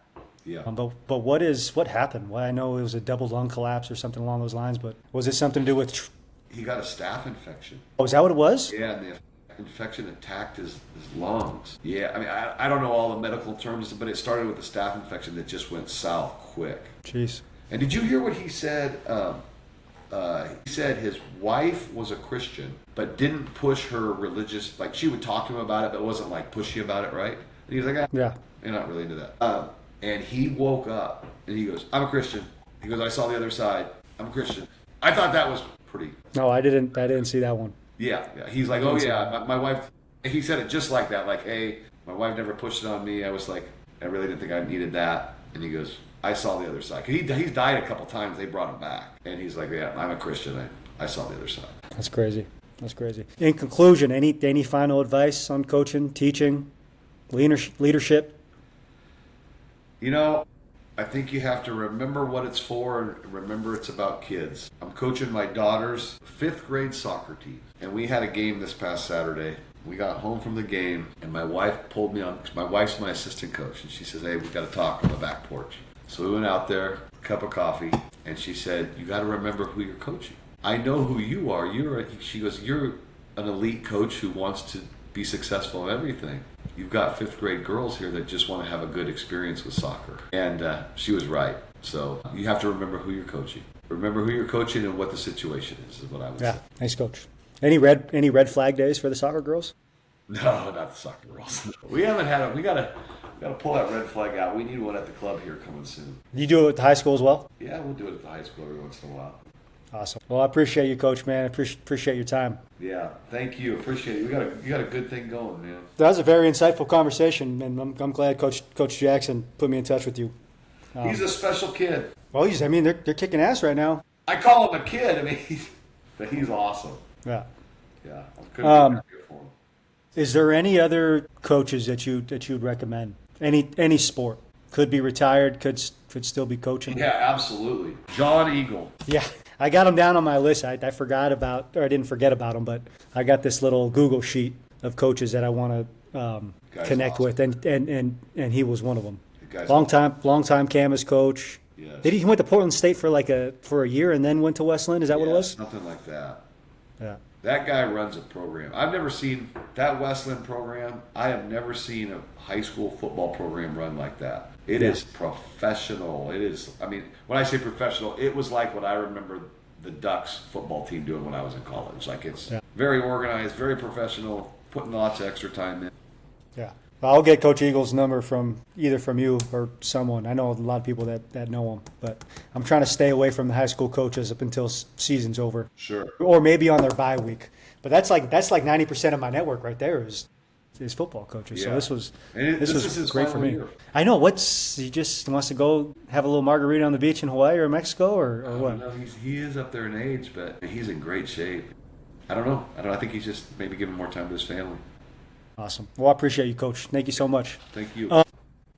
B: Yeah.
A: But what happened? Well, I know it was a double lung collapse or something along those lines, but was it something to do with...
B: He got a staph infection.
A: Oh, is that what it was?
B: Yeah, and the infection attacked his lungs. Yeah, I don't know all the medical terms, but it started with a staph infection that just went south quick.
A: Jeez.
B: And did you hear what he said? He said his wife was a Christian, but didn't push her religious, like she would talk to him about it, but wasn't like pushy about it, right? And he was like,
A: yeah,
B: you're not really into that. And he woke up and he goes, I'm a Christian. He goes, I saw the other side. I'm a Christian. I thought that was pretty.
A: No, I didn't see that one.
B: Yeah. He's like, oh yeah, my wife, he said it just like that. Like, hey, my wife never pushed it on me. I was like, I really didn't think I needed that. And he goes, I saw the other side. He's died a couple times. They brought him back. And he's like, yeah, I'm a Christian. I saw the other side.
A: That's crazy. In conclusion, any final advice on coaching, teaching, leadership?
B: I think you have to remember what it's for and remember it's about kids. I'm coaching my daughter's 5th grade soccer team. And we had a game this past Saturday. We got home from the game and my wife pulled me on, my wife's my assistant coach. And she says, hey, we've got to talk on the back porch. So we went out there, cup of coffee, and she said, you got to remember who you're coaching. I know who you are. She goes, you're an elite coach who wants to be successful in everything. You've got 5th grade girls here that just want to have a good experience with soccer. And she was right. So you have to remember who you're coaching. Remember who you're coaching and what the situation is what I would say.
A: Yeah, nice coach. Any red flag days for the soccer girls?
B: No, not the soccer girls. We haven't had we gotta pull that red flag out. We need one at the club here coming soon.
A: You do it at the high school as well?
B: Yeah, we'll do it at the high school every once in a while.
A: Awesome. Well, I appreciate you, Coach, man. I appreciate your time.
B: Yeah, thank you. Appreciate it. You got a good thing going, man.
A: That was a very insightful conversation, and I'm glad Coach Jackson put me in touch with you.
B: He's a special kid.
A: Well, they're kicking ass right now.
B: I call him a kid. But he's awesome.
A: Yeah.
B: Yeah. I couldn't be happier for him.
A: Is there any other coaches that you'd recommend? Any sport? Could be retired, could still be coaching?
B: Yeah, absolutely. John Eagle.
A: Yeah. I got him down on my list. I didn't forget about him, but I got this little Google sheet of coaches that I want to connect with, and he was one of them. Long time Camas coach.
B: Yes.
A: He went to Portland State for a year and then went to West Linn? Is that what it was?
B: Something like that.
A: Yeah.
B: That guy runs a program. I've never seen that West Linn program. I have never seen a high school football program run like that. It is professional. It is, when I say professional, it was like what I remember the Ducks football team doing when I was in college. Like it's very organized, very professional, putting lots of extra time in.
A: Yeah. I'll get Coach Eagle's number from you or someone. I know a lot of people that know him, but I'm trying to stay away from the high school coaches up until season's over.
B: Sure.
A: Or maybe on their bye week. But that's like 90% of my network right there is football coaches.
B: Yeah.
A: So this was great for me.
B: Year.
A: I know. He just wants to go have a little margarita on the beach in Hawaii or Mexico or what?
B: No, he is up there in age, but he's in great shape. I don't know. I think he's just maybe giving more time to his family.
A: Awesome. Well, I appreciate you, Coach. Thank you so much.
B: Thank you.